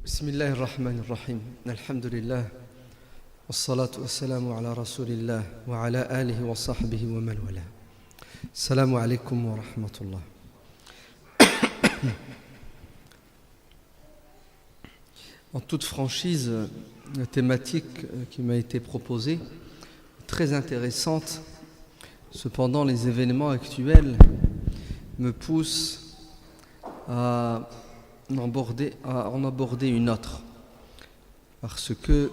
بسم الله الرحمن الرحيم الحمد لله والصلاة والسلام على رسول الله وعلى آله وصحبه ومن والاه السلام عليكم ورحمة الله. En toute franchise, la thématique qui m'a été proposée est très intéressante. Cependant, les événements actuels me poussent à en aborder une autre. Parce que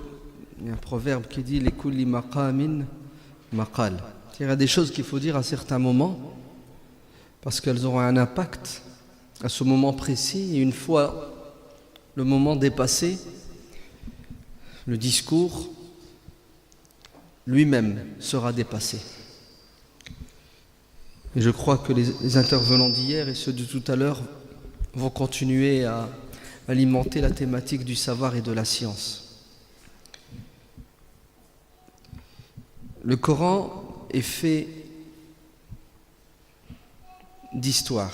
il y a un proverbe qui dit « Likulli maqamin maqal ». Il y a des choses qu'il faut dire à certains moments parce qu'elles auront un impact à ce moment précis. Et une fois le moment dépassé, le discours lui-même sera dépassé. Et je crois que les intervenants d'hier et ceux de tout à l'heure vont continuer à alimenter la thématique du savoir et de la science. Le Coran est fait d'histoire.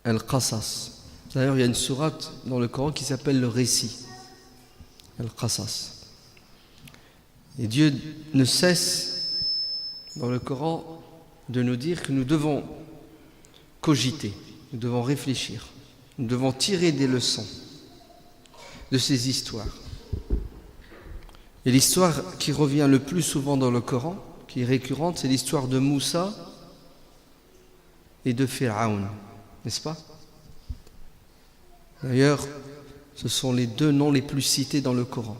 Al-Qasas. D'ailleurs, il y a une sourate dans le Coran qui s'appelle le récit. Al-Qasas. Et Dieu ne cesse dans le Coran de nous dire que nous devons cogiter, nous devons réfléchir, nous devons tirer des leçons de ces histoires. Et l'histoire qui revient le plus souvent dans le Coran, qui est récurrente, c'est l'histoire de Moussa et de Pharaon, n'est-ce pas? D'ailleurs, ce sont les deux noms les plus cités dans le Coran,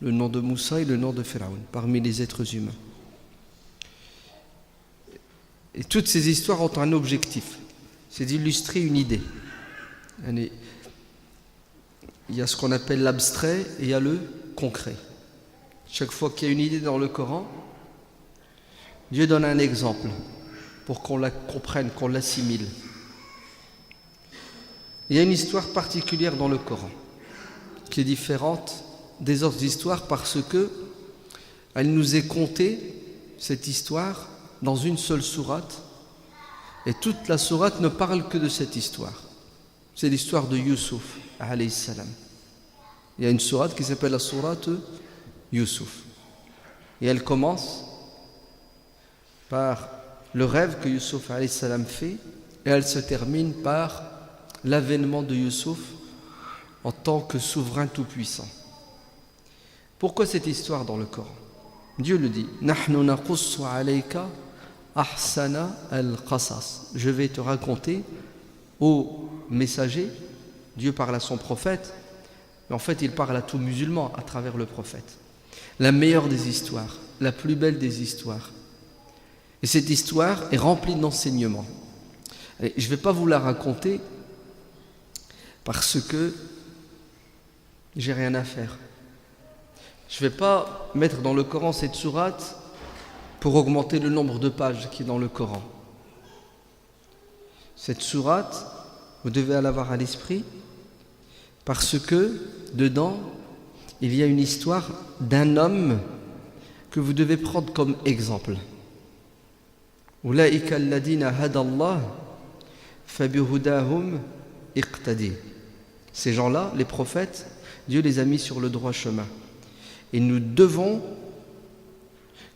le nom de Moussa et le nom de Pharaon, parmi les êtres humains. Et toutes ces histoires ont un objectif, c'est d'illustrer une idée. Il y a ce qu'on appelle l'abstrait et il y a le concret. Chaque fois qu'il y a une idée dans le Coran, Dieu donne un exemple pour qu'on la comprenne, qu'on l'assimile. Il y a une histoire particulière dans le Coran qui est différente des autres histoires parce que elle nous est contée, cette histoire, dans une seule sourate, et toute la sourate ne parle que de cette histoire. C'est l'histoire de Youssouf, alayhi salam. Il y a une sourate qui s'appelle la sourate Youssouf. Et elle commence par le rêve que Youssouf, alayhi salam, fait, et elle se termine par l'avènement de Youssouf en tant que souverain tout-puissant. Pourquoi cette histoire dans le Coran? Dieu le dit, « Nahnu naqussu alayka ahsana al-qasas » Je vais te raconter au messager, Dieu parle à son prophète, mais en fait il parle à tout musulman à travers le prophète. La meilleure des histoires, la plus belle des histoires. Et cette histoire est remplie d'enseignements. Et je ne vais pas vous la raconter parce que j'ai rien à faire. Je ne vais pas mettre dans le Coran cette sourate pour augmenter le nombre de pages qui est dans le Coran. Cette sourate, vous devez l'avoir à l'esprit parce que dedans, il y a une histoire d'un homme que vous devez prendre comme exemple. Ulaika alladina hadallah fabihudahum iqtadi. Ces gens-là, les prophètes, Dieu les a mis sur le droit chemin. Et nous devons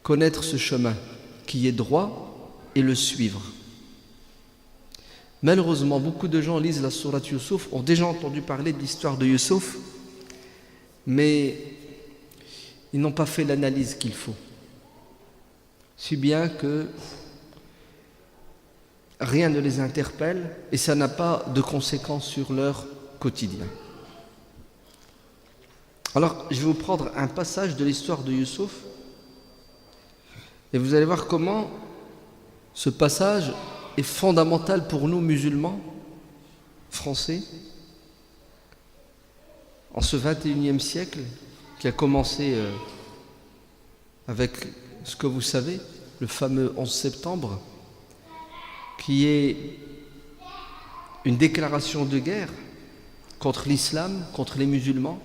connaître ce chemin qui est droit et le suivre. Malheureusement, beaucoup de gens lisent la sourate Youssouf, ont déjà entendu parler de l'histoire de Youssouf, mais ils n'ont pas fait l'analyse qu'il faut. Si bien que rien ne les interpelle et ça n'a pas de conséquences sur leur quotidien. Alors, je vais vous prendre un passage de l'histoire de Youssouf et vous allez voir comment ce passage est fondamental pour nous musulmans français en ce 21e siècle qui a commencé avec ce que vous savez, le fameux 11 septembre, qui est une déclaration de guerre contre l'islam, contre les musulmans.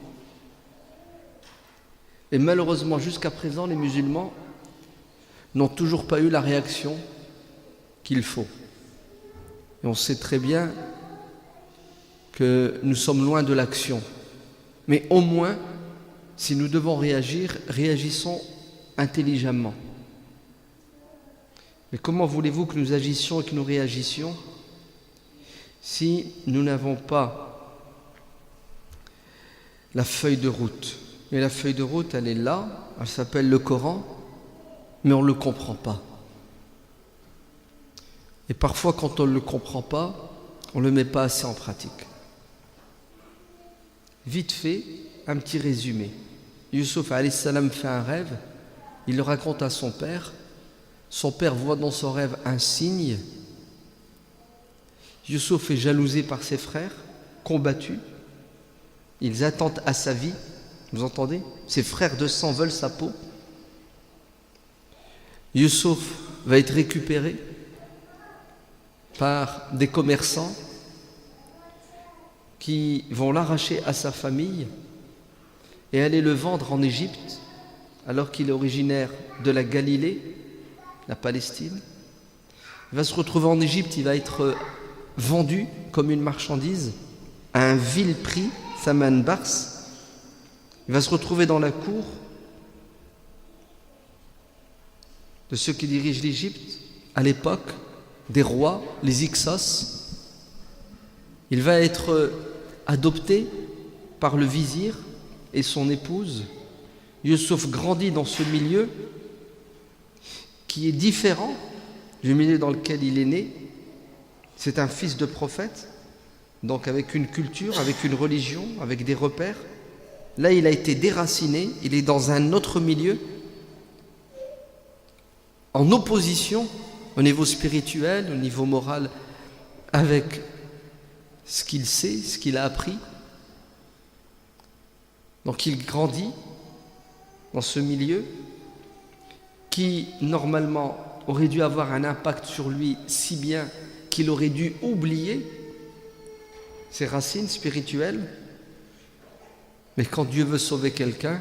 Et malheureusement, jusqu'à présent, les musulmans n'ont toujours pas eu la réaction qu'il faut. Et on sait très bien que nous sommes loin de l'action. Mais au moins, si nous devons réagir, réagissons intelligemment. Mais comment voulez-vous que nous agissions et que nous réagissions si nous n'avons pas la feuille de route? Et la feuille de route, elle est là, elle s'appelle le Coran, mais on ne le comprend pas. Et parfois, quand on ne le comprend pas, on ne le met pas assez en pratique. Vite fait, un petit résumé. Youssouf alayhi salam fait un rêve, il le raconte à son père. Son père voit dans son rêve un signe. Youssouf est jalousé par ses frères, combattus. Ils attendent à sa vie. Vous entendez? Ses frères de sang veulent sa peau. Youssouf va être récupéré par des commerçants qui vont l'arracher à sa famille et aller le vendre en Égypte alors qu'il est originaire de la Galilée, la Palestine. Il va se retrouver en Égypte, il va être vendu comme une marchandise à un vil prix, Thaman Bars. Il va se retrouver dans la cour de ceux qui dirigent l'Égypte à l'époque, des rois, les Hyksos. Il va être adopté par le vizir et son épouse. Youssouf grandit dans ce milieu qui est différent du milieu dans lequel il est né. C'est un fils de prophète, donc avec une culture, avec une religion, avec des repères. Là, il a été déraciné, il est dans un autre milieu, en opposition au niveau spirituel, au niveau moral, avec ce qu'il sait, ce qu'il a appris. Donc il grandit dans ce milieu qui, normalement, aurait dû avoir un impact sur lui si bien qu'il aurait dû oublier ses racines spirituelles. Mais quand Dieu veut sauver quelqu'un,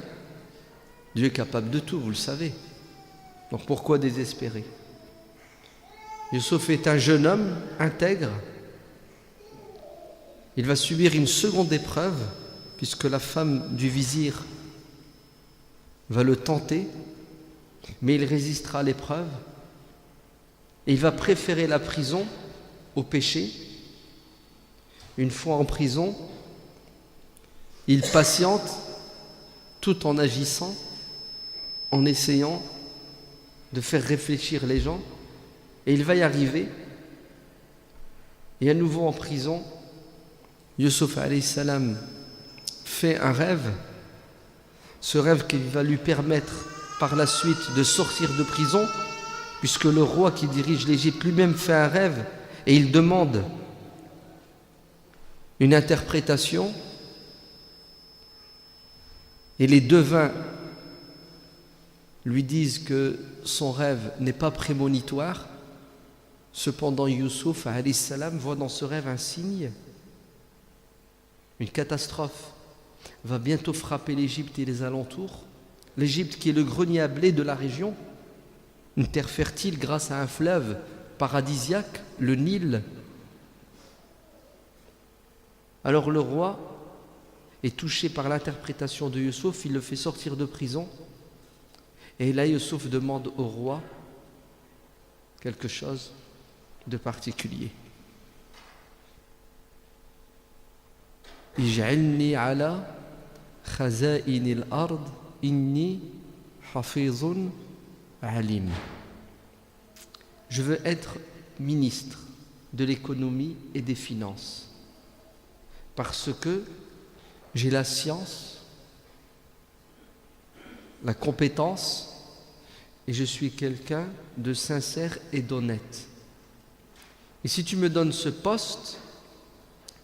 Dieu est capable de tout, vous le savez. Donc pourquoi désespérer? Youssouf est un jeune homme intègre. Il va subir une seconde épreuve, puisque la femme du vizir va le tenter, mais il résistera à l'épreuve. Et il va préférer la prison au péché. Une fois en prison, il patiente tout en agissant, en essayant de faire réfléchir les gens. Et il va y arriver. Et à nouveau en prison, Youssouf alayhi salam fait un rêve. Ce rêve qui va lui permettre par la suite de sortir de prison, puisque le roi qui dirige l'Égypte lui-même fait un rêve et il demande une interprétation. Et les devins lui disent que son rêve n'est pas prémonitoire. Cependant, Youssouf alayhi salam voit dans ce rêve un signe. Une catastrophe va bientôt frapper l'Égypte et les alentours. L'Égypte qui est le grenier à blé de la région, une terre fertile grâce à un fleuve paradisiaque, le Nil. Alors le roi est touché par l'interprétation de Youssouf, il le fait sortir de prison. Et là, Youssouf demande au roi quelque chose de particulier. Ij'alni ala khaza'in al-ard inni hafizun alim. Je veux être ministre de l'économie et des finances parce que j'ai la science, la compétence et je suis quelqu'un de sincère et d'honnête. Et si tu me donnes ce poste,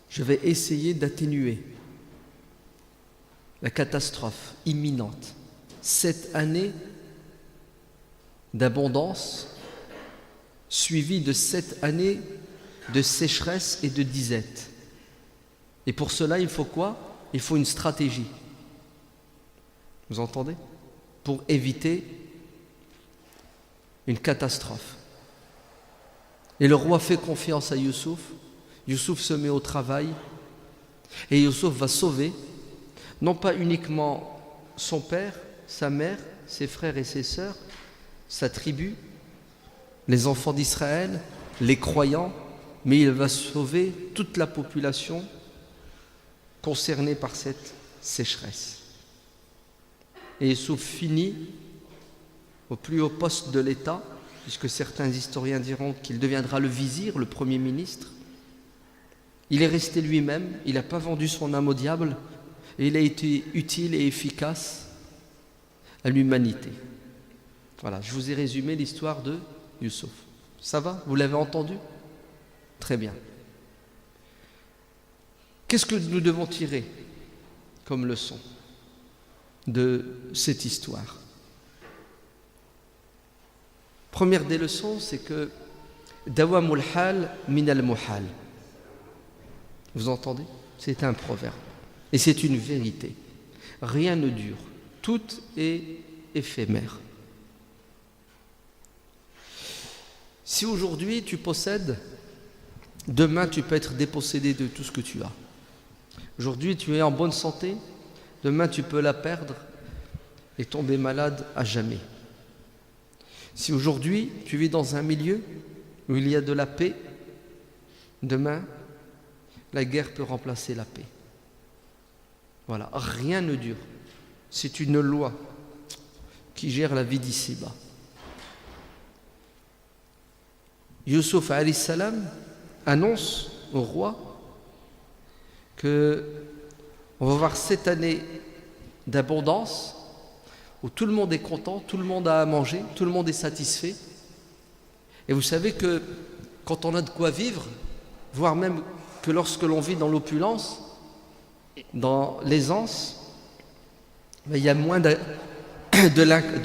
je vais essayer d'atténuer la catastrophe imminente. 7 années d'abondance suivies de 7 années de sécheresse et de disette. Et pour cela, il faut quoi? Il faut une stratégie. Vous entendez? Pour éviter une catastrophe. Et le roi fait confiance à Youssouf. Youssouf se met au travail Et Youssouf va sauver non pas uniquement son père, sa mère, ses frères et ses sœurs, sa tribu, les enfants d'Israël, les croyants, mais il va sauver toute la population concernée par cette sécheresse. Et Youssouf finit au plus haut poste de l'État, puisque certains historiens diront qu'il deviendra le vizir, le premier ministre. Il est resté lui-même, il n'a pas vendu son âme au diable, et il a été utile et efficace à l'humanité. Voilà, je vous ai résumé l'histoire de Youssouf. Ça va? Vous l'avez entendu? Très bien. Qu'est-ce que nous devons tirer comme leçon de cette histoire? Première des leçons, c'est que dawamul hal min al muhal. Vous entendez? C'est un proverbe. Et c'est une vérité. Rien ne dure. Tout est éphémère. Si aujourd'hui tu possèdes, demain tu peux être dépossédé de tout ce que tu as. Aujourd'hui tu es en bonne santé, demain tu peux la perdre et tomber malade à jamais. Si aujourd'hui tu vis dans un milieu où il y a de la paix, demain la guerre peut remplacer la paix. Voilà, rien ne dure. C'est une loi qui gère la vie d'ici-bas. Youssouf alayhi salam annonce au roi que on va avoir 7 années d'abondance où tout le monde est content, tout le monde a à manger, tout le monde est satisfait. Et vous savez que quand on a de quoi vivre, voire même que lorsque l'on vit dans l'opulence, dans l'aisance, il y a moins de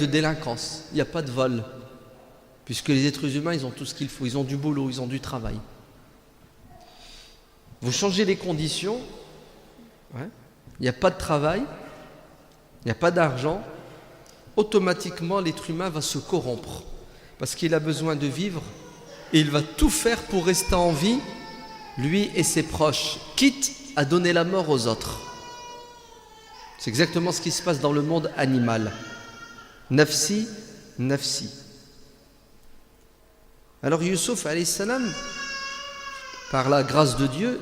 délinquance, il n'y a pas de vol, puisque les êtres humains, ils ont tout ce qu'il faut, ils ont du boulot, ils ont du travail. Vous changez les conditions, il n'y a pas de travail, il n'y a pas d'argent, automatiquement l'être humain va se corrompre, parce qu'il a besoin de vivre, et il va tout faire pour rester en vie, lui et ses proches, quitte à donner la mort aux autres. C'est exactement ce qui se passe dans le monde animal. Nafsi, nafsi. Alors Youssouf alayhi salam, par la grâce de Dieu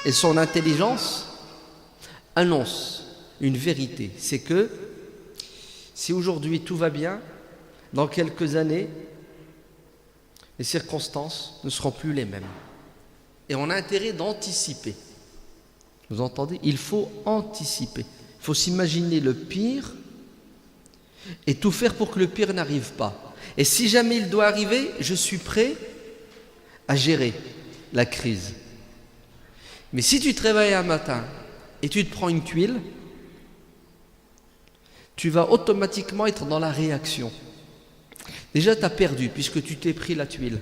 et son intelligence, annonce une vérité. C'est que si aujourd'hui tout va bien, dans quelques années, les circonstances ne seront plus les mêmes. Et on a intérêt d'anticiper. Vous entendez? Il faut anticiper. Il faut s'imaginer le pire et tout faire pour que le pire n'arrive pas. Et si jamais il doit arriver, je suis prêt à gérer la crise. Mais si tu te réveilles un matin et tu te prends une tuile, tu vas automatiquement être dans la réaction. Déjà, tu as perdu puisque tu t'es pris la tuile.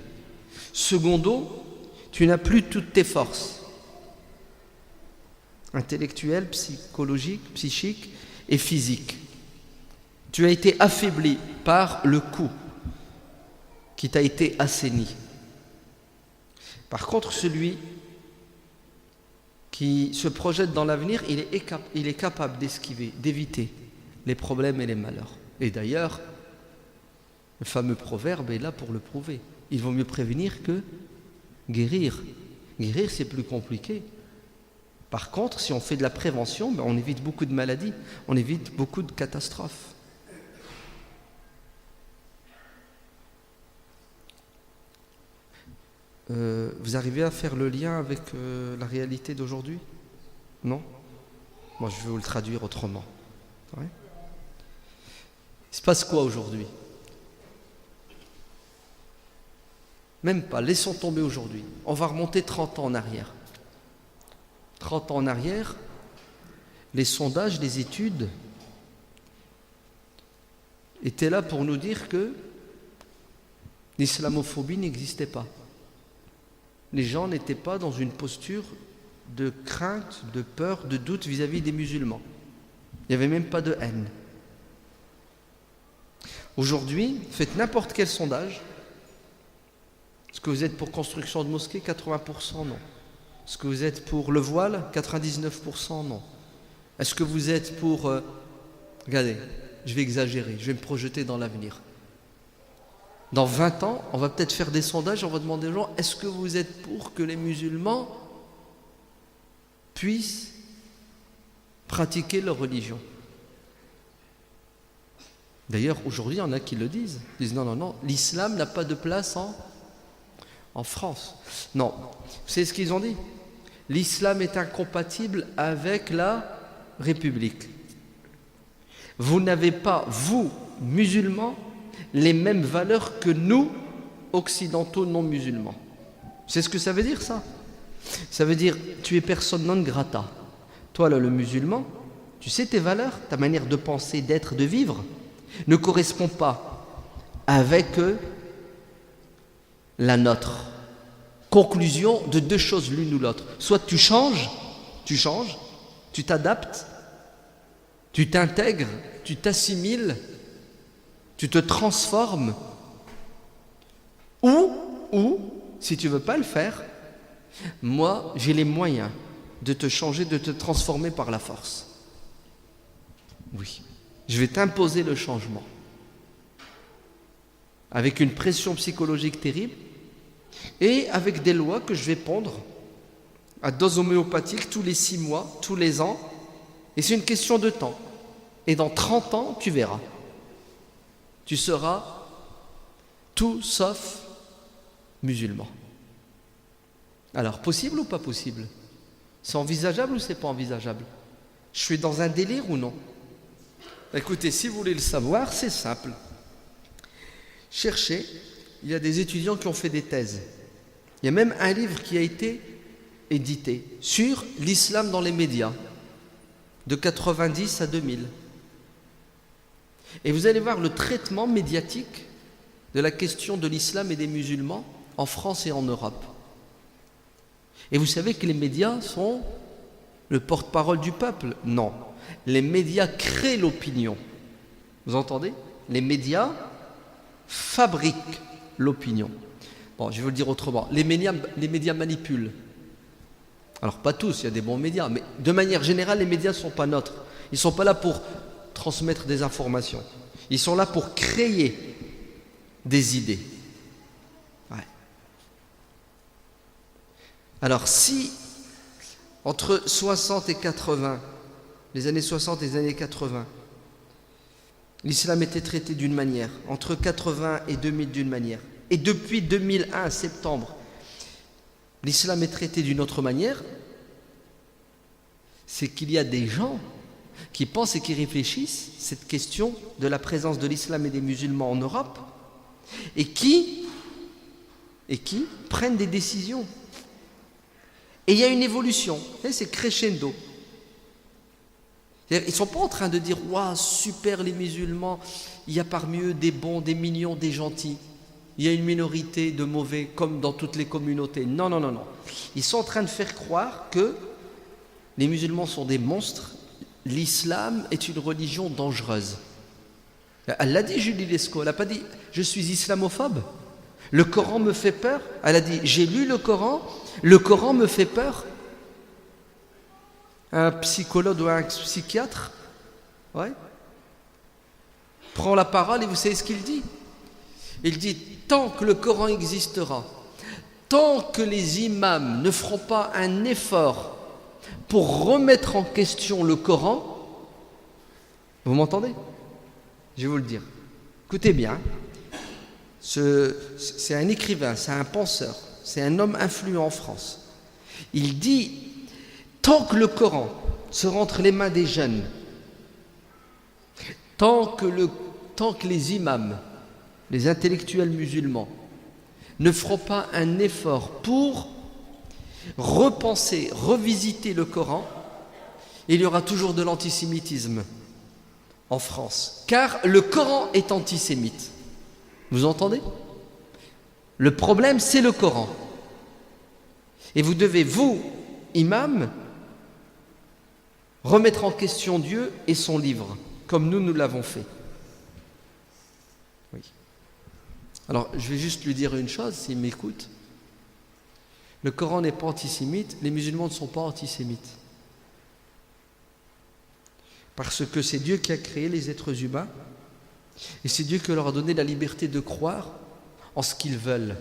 Secondo, tu n'as plus toutes tes forces intellectuelles, psychologiques, psychiques et physiques. Tu as été affaibli par le coup qui t'a été assaini. Par contre, celui qui se projette dans l'avenir, il est capable d'esquiver, d'éviter les problèmes et les malheurs. Et d'ailleurs, le fameux proverbe est là pour le prouver. Il vaut mieux prévenir que guérir. Guérir, c'est plus compliqué. Par contre, si on fait de la prévention, on évite beaucoup de maladies, on évite beaucoup de catastrophes. Vous arrivez à faire le lien avec la réalité d'aujourd'hui? Non? Moi, je vais vous le traduire autrement. Ouais. Il se passe quoi aujourd'hui? Même pas, laissons tomber aujourd'hui. On va remonter 30 ans en arrière. 30 ans en arrière, les sondages, les études étaient là pour nous dire que l'islamophobie n'existait pas. Les gens n'étaient pas dans une posture de crainte, de peur, de doute vis-à-vis des musulmans. Il n'y avait même pas de haine. Aujourd'hui, faites n'importe quel sondage. Est-ce que vous êtes pour construction de mosquées? 80% non. Est-ce que vous êtes pour le voile? 99% non. Est-ce que vous êtes pour... regardez, je vais exagérer, je vais me projeter dans l'avenir. Dans 20 ans, on va peut-être faire des sondages, on va demander aux gens, est-ce que vous êtes pour que les musulmans puissent pratiquer leur religion? D'ailleurs, aujourd'hui, il y en a qui le disent. Ils disent non, l'islam n'a pas de place en France. Non, vous savez ce qu'ils ont dit? L'islam est incompatible avec la République. Vous n'avez pas, vous, musulmans, les mêmes valeurs que nous, occidentaux non musulmans. C'est ce que ça veut dire, ça? Ça veut dire, tu es personne non grata. Toi, là, le musulman, tu sais tes valeurs, ta manière de penser, d'être, de vivre, ne correspond pas avec la nôtre. Conclusion de deux choses, l'une ou l'autre. Soit tu changes, tu t'adaptes, tu t'intègres, tu t'assimiles, tu te transformes, ou, si tu ne veux pas le faire, moi, j'ai les moyens de te changer, de te transformer par la force. Oui, je vais t'imposer le changement. Avec une pression psychologique terrible et avec des lois que je vais pondre à dose homéopathique tous les 6 mois, tous les ans. Et c'est une question de temps. Et dans 30 ans, tu verras. Tu seras tout sauf musulman. Alors, possible ou pas possible? C'est envisageable ou c'est pas envisageable? Je suis dans un délire ou non? Écoutez, si vous voulez le savoir, c'est simple. Cherchez, il y a des étudiants qui ont fait des thèses. Il y a même un livre qui a été édité sur l'islam dans les médias, de 90 à 2000. Et vous allez voir le traitement médiatique de la question de l'islam et des musulmans en France et en Europe. Et vous savez que les médias sont le porte-parole du peuple? Non. Les médias créent l'opinion. Vous entendez? Les médias fabriquent l'opinion. Bon, je vais vous le dire autrement. Les médias manipulent. Alors pas tous, il y a des bons médias, mais de manière générale, les médias ne sont pas neutres. Ils ne sont pas là pour transmettre des informations. Ils sont là pour créer des idées. Ouais. Alors si, entre 60 et 80, les années 60 et les années 80, l'islam était traité d'une manière, entre 80 et 2000 d'une manière, et depuis 2001, septembre, l'islam est traité d'une autre manière, c'est qu'il y a des gens qui pensent et qui réfléchissent cette question de la présence de l'islam et des musulmans en Europe et qui prennent des décisions. Et il y a une évolution, c'est crescendo. Ils ne sont pas en train de dire « Waouh, super les musulmans, il y a parmi eux des bons, des mignons, des gentils. Il y a une minorité de mauvais comme dans toutes les communautés. » Non. Ils sont en train de faire croire que les musulmans sont des monstres. L'islam est une religion dangereuse. Elle l'a dit, Julie Lescaut. Elle n'a pas dit « Je suis islamophobe. Le Coran me fait peur. » Elle a dit « J'ai lu le Coran me fait peur. » Un psychologue ou un psychiatre, prend la parole et vous savez ce qu'il dit? Il dit, tant que le Coran existera, tant que les imams ne feront pas un effort pour remettre en question le Coran, vous m'entendez? Je vais vous le dire. Écoutez bien, c'est un écrivain, c'est un penseur, c'est un homme influent en France. Il dit, tant que le Coran sera entre les mains des jeunes, tant que les imams, les intellectuels musulmans, ne feront pas un effort pour repenser, revisiter le Coran, il y aura toujours de l'antisémitisme en France. Car le Coran est antisémite. Vous entendez? Le problème, c'est le Coran. Et vous devez, vous, imams, remettre en question Dieu et son livre, comme nous l'avons fait. Oui. Alors, je vais juste lui dire une chose, s'il m'écoute. Le Coran n'est pas antisémite, les musulmans ne sont pas antisémites. Parce que c'est Dieu qui a créé les êtres humains et c'est Dieu qui leur a donné la liberté de croire en ce qu'ils veulent.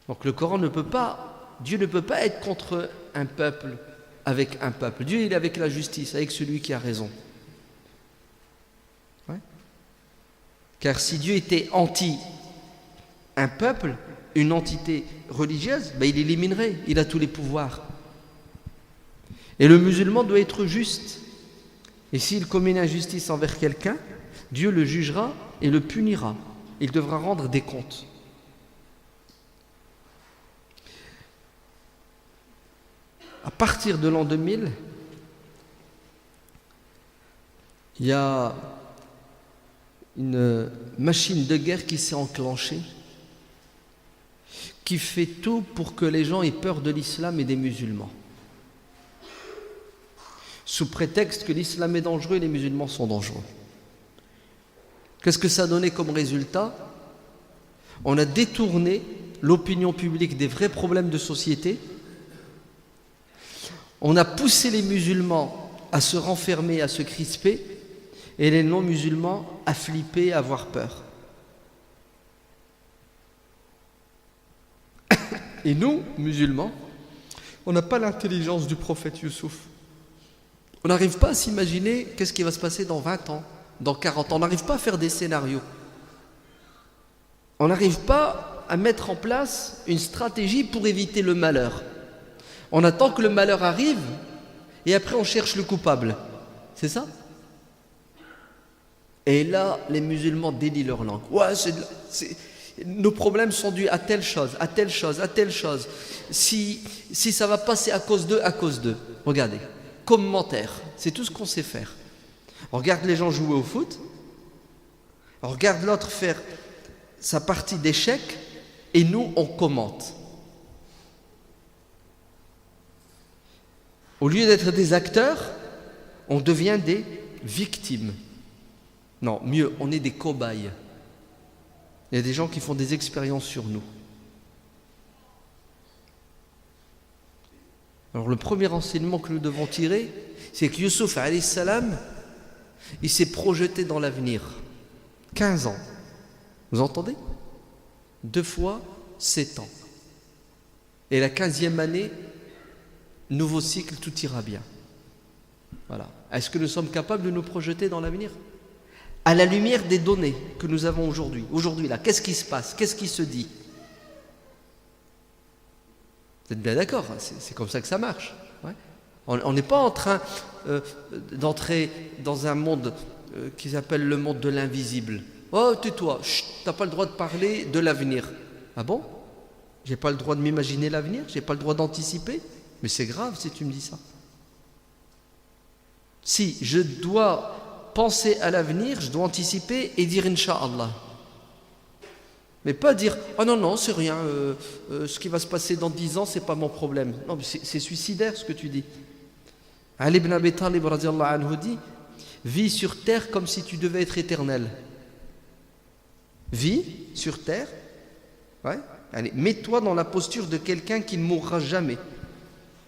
Donc le Coran Dieu ne peut pas être contre un peuple avec un peuple. Dieu il est avec la justice, avec celui qui a raison. Ouais. Car si Dieu était anti un peuple, une entité religieuse, il éliminerait, il a tous les pouvoirs. Et le musulman doit être juste. Et s'il commet une injustice envers quelqu'un, Dieu le jugera et le punira. Il devra rendre des comptes. À partir de l'an 2000, il y a une machine de guerre qui s'est enclenchée, qui fait tout pour que les gens aient peur de l'islam et des musulmans. Sous prétexte que l'islam est dangereux et les musulmans sont dangereux. Qu'est-ce que ça a donné comme résultat? On a détourné l'opinion publique des vrais problèmes de société. On a poussé les musulmans à se renfermer, à se crisper, et les non-musulmans à flipper, à avoir peur. Et nous, musulmans, on n'a pas l'intelligence du prophète Youssouf. On n'arrive pas à s'imaginer qu'est-ce qui va se passer dans 20 ans, dans 40 ans. On n'arrive pas à faire des scénarios. On n'arrive pas à mettre en place une stratégie pour éviter le malheur. On attend que le malheur arrive et après on cherche le coupable. C'est ça? Et là, les musulmans délient leur langue. Ouais, nos problèmes sont dus à telle chose, à telle chose, à telle chose. Si ça va passer à cause d'eux, à cause d'eux. Regardez, commentaire, c'est tout ce qu'on sait faire. On regarde les gens jouer au foot, on regarde l'autre faire sa partie d'échecs et nous, on commente. Au lieu d'être des acteurs, on devient des victimes. Non, mieux, on est des cobayes. Il y a des gens qui font des expériences sur nous. Alors le premier enseignement que nous devons tirer, c'est que Youssouf alayhi salam, il s'est projeté dans l'avenir. 15 ans. Vous entendez? 2 fois 7 ans. Et la 15e année, nouveau cycle, tout ira bien. Voilà. Est-ce que nous sommes capables de nous projeter dans l'avenir? À la lumière des données que nous avons aujourd'hui. Aujourd'hui, là, qu'est-ce qui se passe? Qu'est-ce qui se dit? Vous êtes bien d'accord? C'est comme ça que ça marche. Ouais. On n'est pas en train d'entrer dans un monde qui s'appelle le monde de l'invisible. Oh, tais-toi, t'as pas le droit de parler de l'avenir. Ah bon? J'ai pas le droit de m'imaginer l'avenir? J'ai pas le droit d'anticiper? Mais c'est grave si tu me dis ça. Si je dois penser à l'avenir, je dois anticiper et dire Inch'Allah. Mais pas dire ah non, non, c'est rien, ce qui va se passer dans 10 ans, c'est pas mon problème. Non, mais c'est suicidaire ce que tu dis. Ali ibn Abi Talib radiyallahu anhu dit vis sur terre comme si tu devais être éternel. Vis sur terre, ouais. Allez, mets-toi dans la posture de quelqu'un qui ne mourra jamais.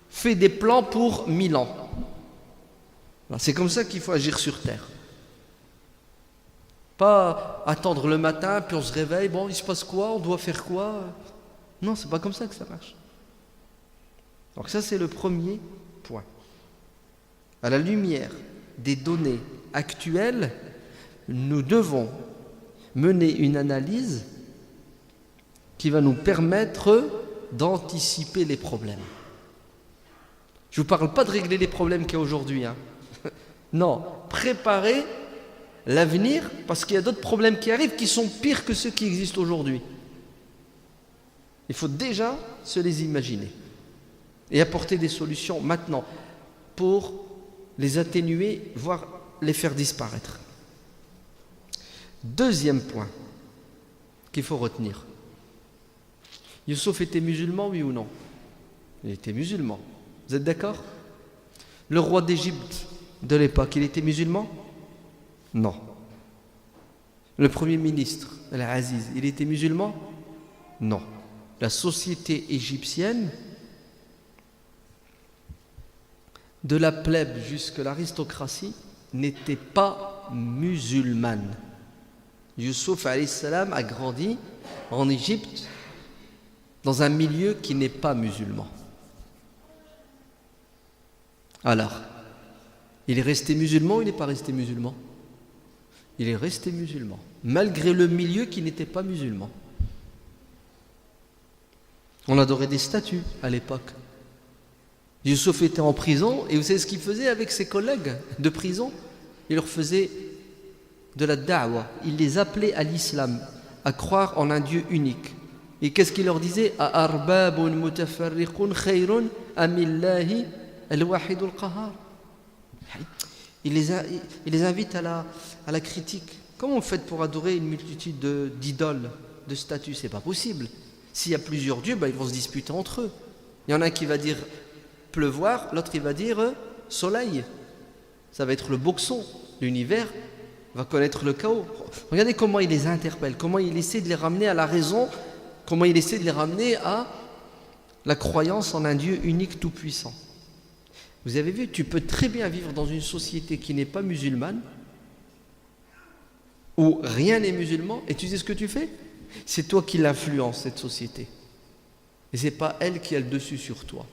Fais des plans pour 1000 ans. C'est comme ça qu'il faut agir sur terre. Pas attendre le matin, puis on se réveille, bon, il se passe quoi, on doit faire quoi? Non, c'est pas comme ça que ça marche. Donc ça, c'est le premier point. À la lumière des données actuelles, nous devons mener une analyse qui va nous permettre d'anticiper les problèmes. Je ne vous parle pas de régler les problèmes qu'il y a aujourd'hui. Hein. Non, préparer l'avenir, parce qu'il y a d'autres problèmes qui arrivent qui sont pires que ceux qui existent aujourd'hui. Il faut déjà se les imaginer et apporter des solutions maintenant pour les atténuer, voire les faire disparaître. Deuxième point qu'il faut retenir. Youssouf était musulman, oui ou non? Il était musulman. Vous êtes d'accord? Le roi d'Égypte de l'époque, il était musulman? Non. Le premier ministre, Al-Aziz, il était musulman? Non. la société égyptienne, de la plèbe jusqu'à l'aristocratie, n'était pas musulmane. Youssouf alayhi salam a grandi en Égypte dans un milieu qui n'est pas musulman. Alors, il est resté musulman ou il n'est pas resté musulman? Il est resté musulman, malgré le milieu qui n'était pas musulman. On adorait des statues à l'époque. Youssouf était en prison et vous savez ce qu'il faisait avec ses collègues de prison? Il leur faisait de la da'wa. Il les appelait à l'islam, à croire en un Dieu unique. Et qu'est-ce qu'il leur disait? A'arbabun mutafarriqun khayrun amillahi al-wahidul qahar. Il les invite à la critique. Comment vous faites pour adorer une multitude d'idoles, de statues? C'est pas possible. S'il y a plusieurs dieux, ils vont se disputer entre eux. Il y en a un qui va dire pleuvoir, l'autre il va dire soleil. Ça va être le boxon. L'univers va connaître le chaos. Regardez comment il les interpelle, comment il essaie de les ramener à la raison, comment il essaie de les ramener à la croyance en un Dieu unique tout-puissant. Vous avez vu, tu peux très bien vivre dans une société qui n'est pas musulmane, où rien n'est musulman, et tu sais ce que tu fais? C'est toi qui l'influences, cette société. Et ce n'est pas elle qui a le dessus sur toi.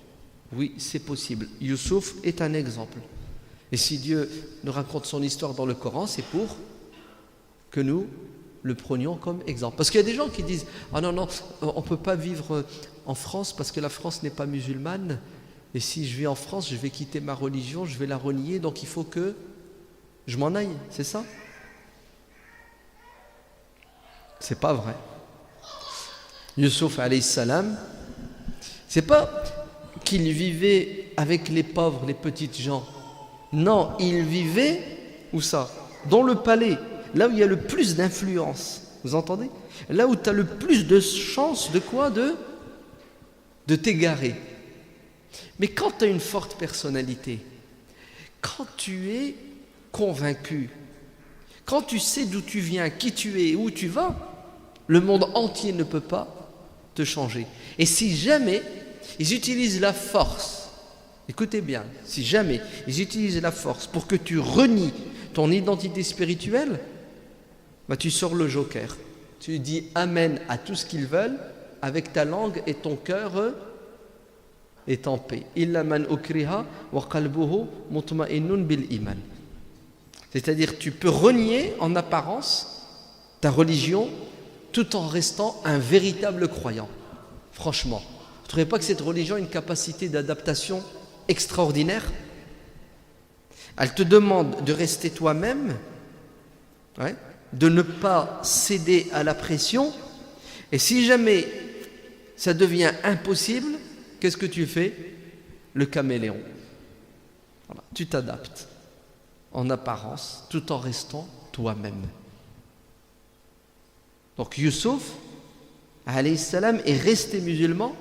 Oui, c'est possible. Youssouf est un exemple. Et si Dieu nous raconte son histoire dans le Coran, c'est pour que nous le prenions comme exemple. Parce qu'il y a des gens qui disent « Ah non, on ne peut pas vivre en France parce que la France n'est pas musulmane. Et si je vis en France, je vais quitter ma religion, je vais la renier, donc il faut que je m'en aille. » C'est ça? C'est pas vrai. Youssouf alayhi salam, c'est pas qu'il vivait avec les pauvres, les petites gens. Non, il vivait, où ça? Dans le palais, là où il y a le plus d'influence. Vous entendez? Là où tu as le plus de chances de quoi? De t'égarer. Mais quand tu as une forte personnalité, quand tu es convaincu, quand tu sais d'où tu viens, qui tu es, où tu vas, le monde entier ne peut pas te changer. Et si jamais ils utilisent la force, écoutez bien, si jamais ils utilisent la force pour que tu renies ton identité spirituelle, tu sors le joker. Tu dis amen à tout ce qu'ils veulent avec ta langue et ton cœur est en paix. Illa man ukriha wa qalbuhu mutma'innun bil iman. C'est-à-dire tu peux renier en apparence ta religion tout en restant un véritable croyant. Franchement, vous ne trouvez pas que cette religion a une capacité d'adaptation extraordinaire? Elle te demande de rester toi-même, de ne pas céder à la pression, et si jamais ça devient impossible, qu'est-ce que tu fais? Le caméléon. Voilà, tu t'adaptes en apparence tout en restant toi-même. Donc Youssouf alayhi salam est resté musulman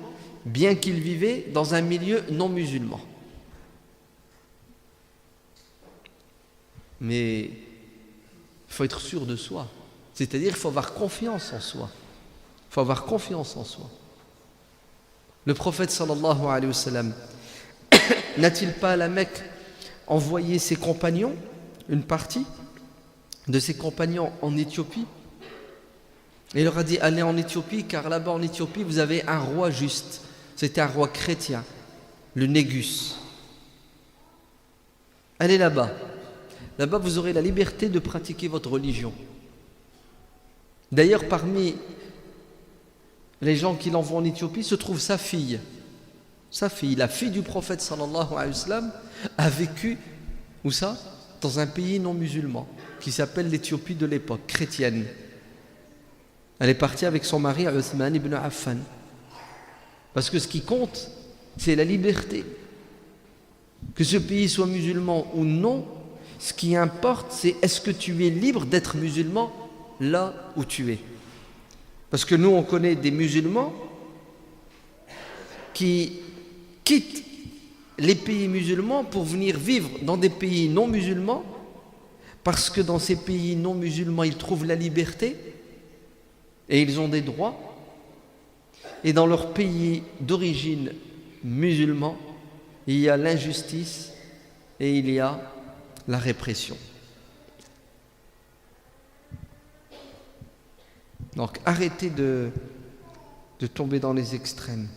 bien qu'il vivait dans un milieu non musulman. Mais il faut être sûr de soi. C'est-à-dire qu'il faut avoir confiance en soi. Il faut avoir confiance en soi. Le prophète sallallahu alayhi wa sallam n'a-t-il pas à la Mecque envoyé ses compagnons, une partie de ses compagnons en Éthiopie? Et il leur a dit, allez en Éthiopie, car là-bas en Éthiopie, vous avez un roi juste. C'était un roi chrétien, le Négus. Allez là-bas. Là-bas, vous aurez la liberté de pratiquer votre religion. D'ailleurs, parmi les gens qui l'envoient en Éthiopie se trouve sa fille. Sa fille, la fille du prophète sallallahu alayhi wa sallam, a vécu, où ça? Dans un pays non musulman, qui s'appelle l'Éthiopie de l'époque, chrétienne. Elle est partie avec son mari Uthman ibn Affan. Parce que ce qui compte, c'est la liberté. Que ce pays soit musulman ou non, ce qui importe, c'est est-ce que tu es libre d'être musulman là où tu es. Parce que nous, on connaît des musulmans qui quittent les pays musulmans pour venir vivre dans des pays non musulmans, parce que dans ces pays non musulmans, ils trouvent la liberté, et ils ont des droits, Et dans leur pays d'origine musulman, il y a l'injustice et il y a la répression. Donc arrêtez de tomber dans les extrêmes.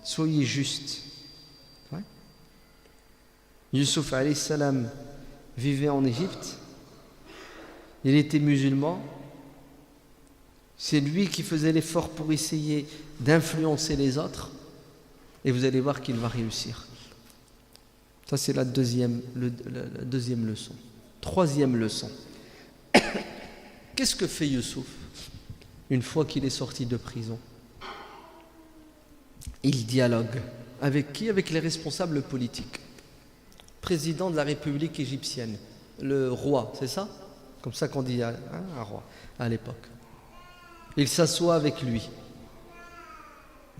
Soyez justes. Ouais. Youssouf alayhi salam vivait en Égypte. Il était musulman. C'est lui qui faisait l'effort pour essayer d'influencer les autres. Et vous allez voir qu'il va réussir. Ça, c'est la deuxième leçon. Troisième leçon. Qu'est-ce que fait Youssouf une fois qu'il est sorti de prison? Il dialogue. Avec qui? Avec les responsables politiques. Président de la République égyptienne. Le roi, c'est ça? Comme ça qu'on dit un roi à l'époque. Il s'assoit avec lui.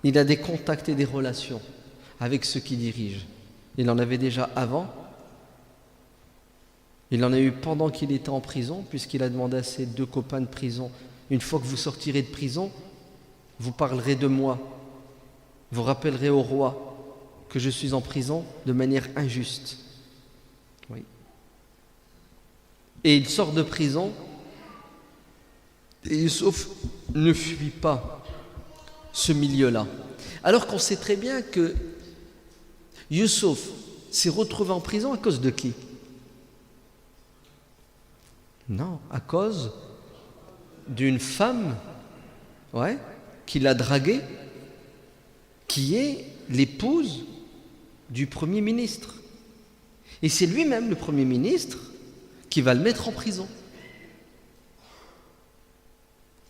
Il a des contacts et des relations avec ceux qui dirigent. Il en avait déjà avant. Il en a eu pendant qu'il était en prison, puisqu'il a demandé à ses 2 copains de prison: une fois que vous sortirez de prison, vous parlerez de moi. Vous rappellerez au roi que je suis en prison de manière injuste. Oui. Et il sort de prison, et Youssouf ne fuit pas ce milieu-là. Alors qu'on sait très bien que Youssouf s'est retrouvé en prison à cause de qui? Non, à cause d'une femme, qui l'a dragué, qui est l'épouse du Premier ministre. Et c'est lui-même, le Premier ministre, qui va le mettre en prison.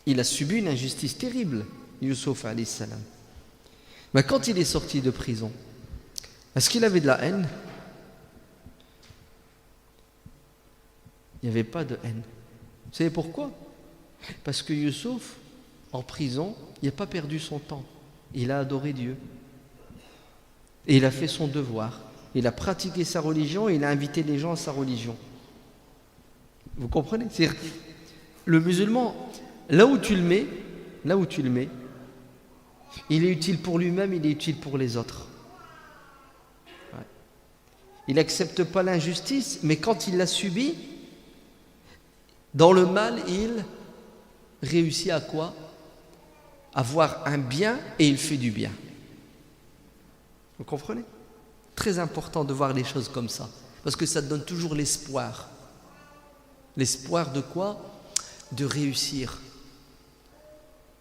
Il a subi une injustice terrible, Youssouf alayhi salam. Mais quand il est sorti de prison, est-ce qu'il avait de la haine? Il n'y avait pas de haine. Vous savez pourquoi? Parce que Youssouf, en prison, il n'a pas perdu son temps. Il a adoré Dieu. Et il a fait son devoir. Il a pratiqué sa religion et il a invité les gens à sa religion. Vous comprenez? C'est-à-dire, le musulman, là où tu le mets, il est utile pour lui-même, il est utile pour les autres. Ouais. Il n'accepte pas l'injustice, mais quand il l'a subie, dans le mal, il réussit à quoi? À voir un bien et il fait du bien. Vous comprenez? Très important de voir les choses comme ça, parce que ça te donne toujours l'espoir. L'espoir de quoi? De réussir.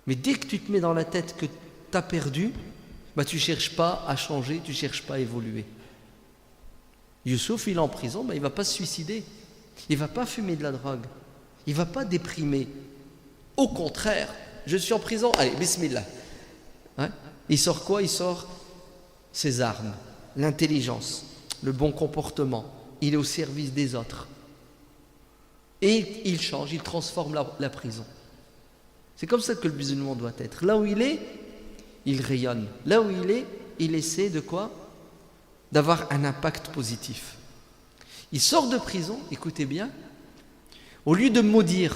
Mais dès que tu te mets dans la tête que tu as perdu, tu ne cherches pas à changer, tu ne cherches pas à évoluer. Youssouf, il est en prison, il ne va pas se suicider. Il ne va pas fumer de la drogue. Il ne va pas déprimer. Au contraire, je suis en prison, allez, bismillah. Il sort quoi? Il sort ses armes, l'intelligence, le bon comportement. Il est au service des autres. Et il change, il transforme la prison. C'est comme ça que le musulman doit être. Là où il est, il rayonne. Là où il est, il essaie de quoi? D'avoir un impact positif. Il sort de prison, écoutez bien, au lieu de maudire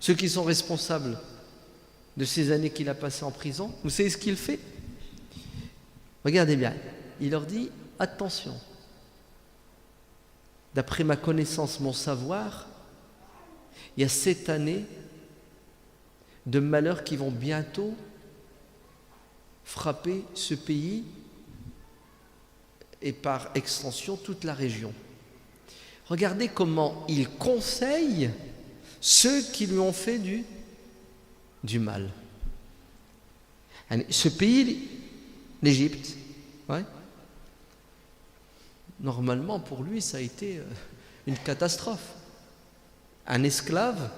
ceux qui sont responsables de ces années qu'il a passées en prison, vous savez ce qu'il fait? Regardez bien, il leur dit: attention, d'après ma connaissance, mon savoir, il y a 7 années de malheurs qui vont bientôt frapper ce pays et par extension toute la région. Regardez comment il conseille ceux qui lui ont fait du mal. Ce pays, l'Égypte, normalement pour lui ça a été une catastrophe. Un esclave,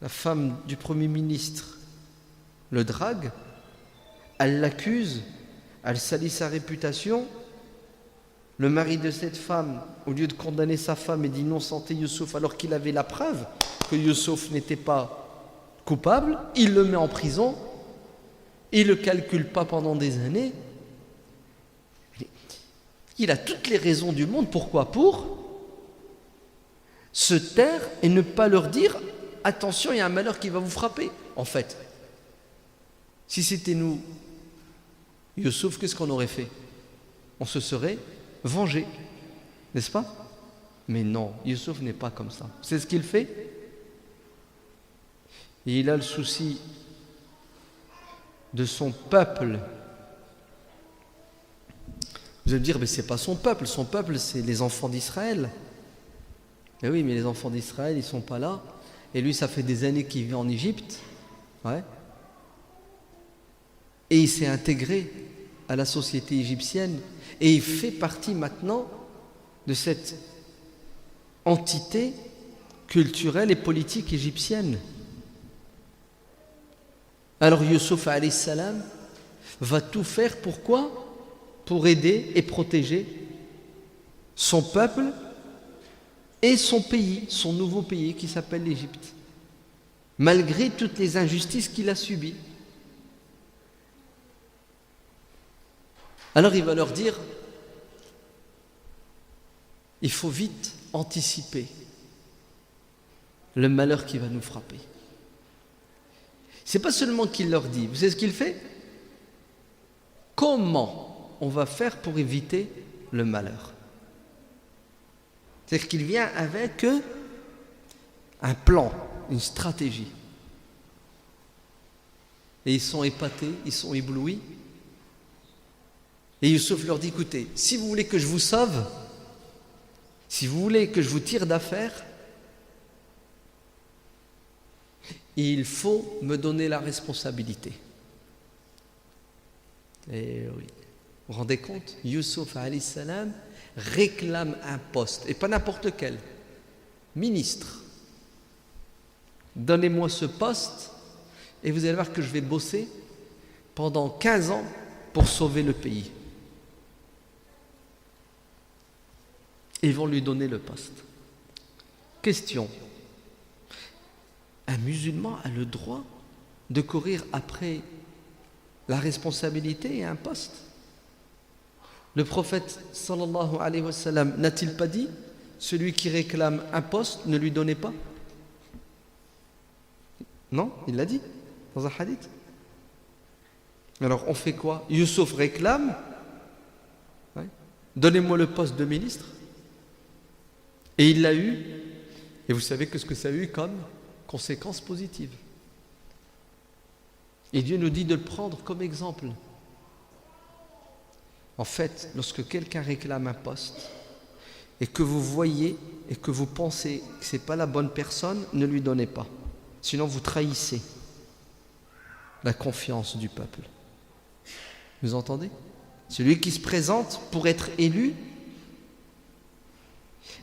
la femme du Premier ministre le drague, elle l'accuse, elle salit sa réputation. Le mari de cette femme, au lieu de condamner sa femme et d'innocenter Youssouf alors qu'il avait la preuve que Youssouf n'était pas coupable, il le met en prison, il ne le calcule pas pendant des années. Il a toutes les raisons du monde. Pourquoi? Pour se taire et ne pas leur dire: attention, il y a un malheur qui va vous frapper. En fait, Si c'était nous, Youssouf, qu'est-ce qu'on aurait fait? On se serait vengé, n'est-ce pas? Mais non, Youssouf n'est pas comme ça. C'est ce qu'il fait. Et il a le souci de son peuple. Vous allez me dire, mais c'est pas son peuple, c'est les enfants d'Israël. Et oui, mais les enfants d'Israël, ils sont pas là. Et lui, ça fait des années qu'il vit en Égypte. Ouais. Et il s'est intégré à la société égyptienne. Et il fait partie maintenant de cette entité culturelle et politique égyptienne. Alors Youssouf alayhi salam va tout faire, pourquoi? Pour aider et protéger son peuple et son pays, son nouveau pays qui s'appelle l'Égypte, malgré toutes les injustices qu'il a subies. Alors il va leur dire, il faut vite anticiper le malheur qui va nous frapper. C'est pas seulement qu'il leur dit, vous savez ce qu'il fait? Comment on va faire pour éviter le malheur? C'est-à-dire qu'il vient avec un plan, une stratégie. Et ils sont épatés, ils sont éblouis. Et Youssouf leur dit, écoutez, si vous voulez que je vous sauve, si vous voulez que je vous tire d'affaire, il faut me donner la responsabilité. Et oui, vous vous rendez compte? Youssouf alayhi salam réclame un poste, et pas n'importe lequel, ministre. Donnez-moi ce poste, et vous allez voir que je vais bosser pendant 15 ans pour sauver le pays. Ils vont lui donner le poste. Question. Un musulman a le droit de courir après la responsabilité et un poste? Le prophète sallallahu alayhi wa sallam n'a-t-il pas dit, celui qui réclame un poste, ne lui donnez pas? Non, il l'a dit dans un hadith. Alors on fait quoi? Youssouf réclame, ouais, donnez-moi le poste de ministre. Et il l'a eu, et vous savez que ce que ça a eu comme conséquence positive. Et Dieu nous dit de le prendre comme exemple. En fait, lorsque quelqu'un réclame un poste, et que vous voyez, et que vous pensez que ce n'est pas la bonne personne, ne lui donnez pas. Sinon vous trahissez la confiance du peuple. Vous entendez? Celui qui se présente pour être élu,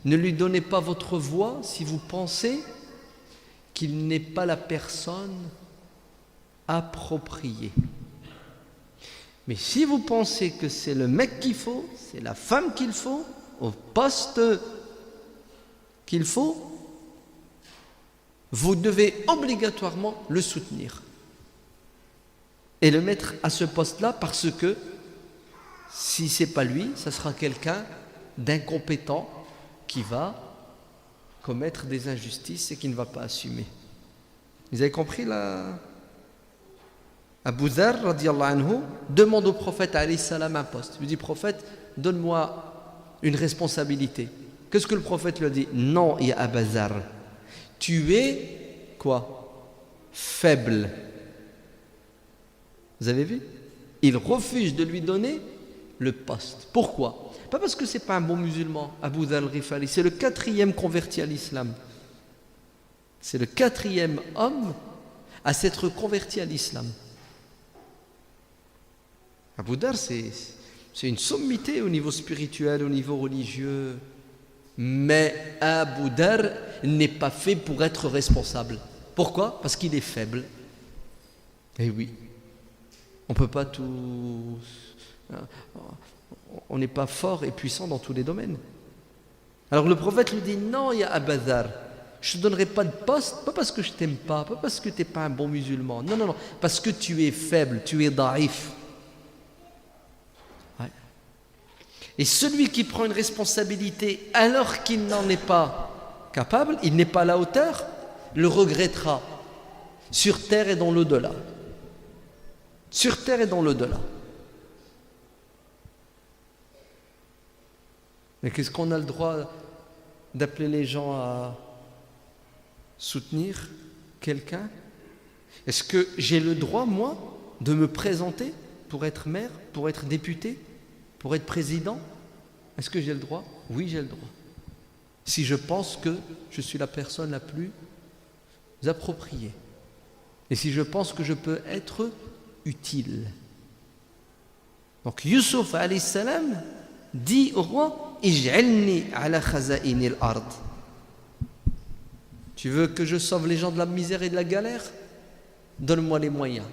ne lui donnez pas votre voix si vous pensez qu'il n'est pas la personne appropriée. Mais si vous pensez que c'est le mec qu'il faut, c'est la femme qu'il faut, au poste qu'il faut, vous devez obligatoirement le soutenir et le mettre à ce poste-là, parce que si ce n'est pas lui, ça sera quelqu'un d'incompétent qui va commettre des injustices et qui ne va pas assumer. Vous avez compris là? Abu Dharr radiyallahu anhu demande au prophète alayhi salam un poste. Il lui dit, prophète, donne-moi une responsabilité. Qu'est-ce que le prophète lui dit? Non, ya Abu Dharr, tu es quoi? Faible. Vous avez vu? Il refuse de lui donner le poste. Pourquoi? Pas parce que ce n'est pas un bon musulman, Abu Dharr al-Ghifari, c'est le 4e converti à l'islam. C'est le 4e homme à s'être converti à l'islam. Abu Dharr, c'est une sommité au niveau spirituel, au niveau religieux. Mais Abu Dharr n'est pas fait pour être responsable. Pourquoi? Parce qu'il est faible. Eh oui, on ne peut pas tout... On n'est pas fort et puissant dans tous les domaines. Alors le prophète lui dit, non, ya Abu Dharr, je ne te donnerai pas de poste, pas parce que je ne t'aime pas parce que tu n'es pas un bon musulman. Non, non, non, parce que tu es faible, tu es daïf. Ouais. Et celui qui prend une responsabilité alors qu'il n'en est pas capable, il n'est pas à la hauteur, le regrettera sur terre et dans l'au-delà. sur terre et dans l'au-delà. Mais qu'est-ce qu'on a le droit d'appeler les gens à soutenir quelqu'un? Est-ce que j'ai le droit, moi, de me présenter pour être maire, pour être député, pour être président? Est-ce que j'ai le droit? Oui, j'ai le droit. Si je pense que je suis la personne la plus appropriée. Et si je pense que je peux être utile. Donc Youssouf alayhi salam dit au roi: Ij'alni ala khaza'ini al-ard. Tu veux que je sauve les gens de la misère et de la galère? Donne-moi les moyens.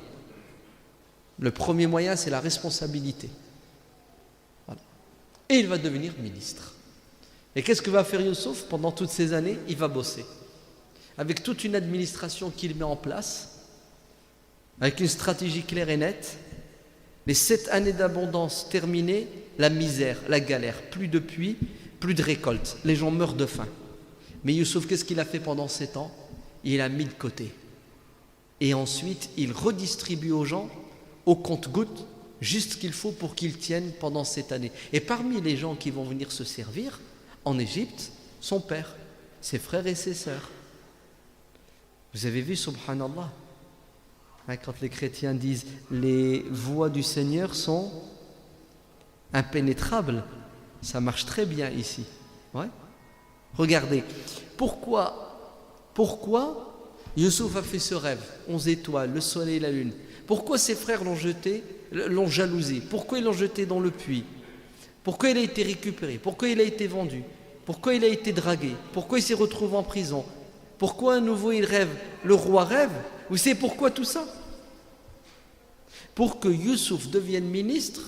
Le premier moyen, c'est la responsabilité. Voilà. Et il va devenir ministre. Et qu'est-ce que va faire Youssouf pendant toutes ces années? Il va bosser. Avec toute une administration qu'il met en place, avec une stratégie claire et nette. Les 7 années d'abondance terminées, la misère, la galère, plus de puits, plus de récolte. Les gens meurent de faim. Mais Youssouf, qu'est-ce qu'il a fait pendant 7 ans? Il a mis de côté. Et ensuite, il redistribue aux gens, au compte-gouttes, juste ce qu'il faut pour qu'ils tiennent pendant cette année. Et parmi les gens qui vont venir se servir, en Égypte, son père, ses frères et ses sœurs. Vous avez vu, subhanallah, quand les chrétiens disent les voies du Seigneur sont impénétrables, ça marche très bien ici. Ouais. Regardez, pourquoi Youssouf a fait ce rêve, 11 étoiles, le soleil et la lune? Pourquoi ses frères l'ont jalousé? Pourquoi ils l'ont jeté dans le puits? Pourquoi il a été récupéré? Pourquoi il a été vendu? Pourquoi il a été dragué? Pourquoi il s'est retrouvé en prison? Pourquoi à nouveau il rêve? Le roi rêve. Vous savez pourquoi tout ça? Pour que Youssouf devienne ministre,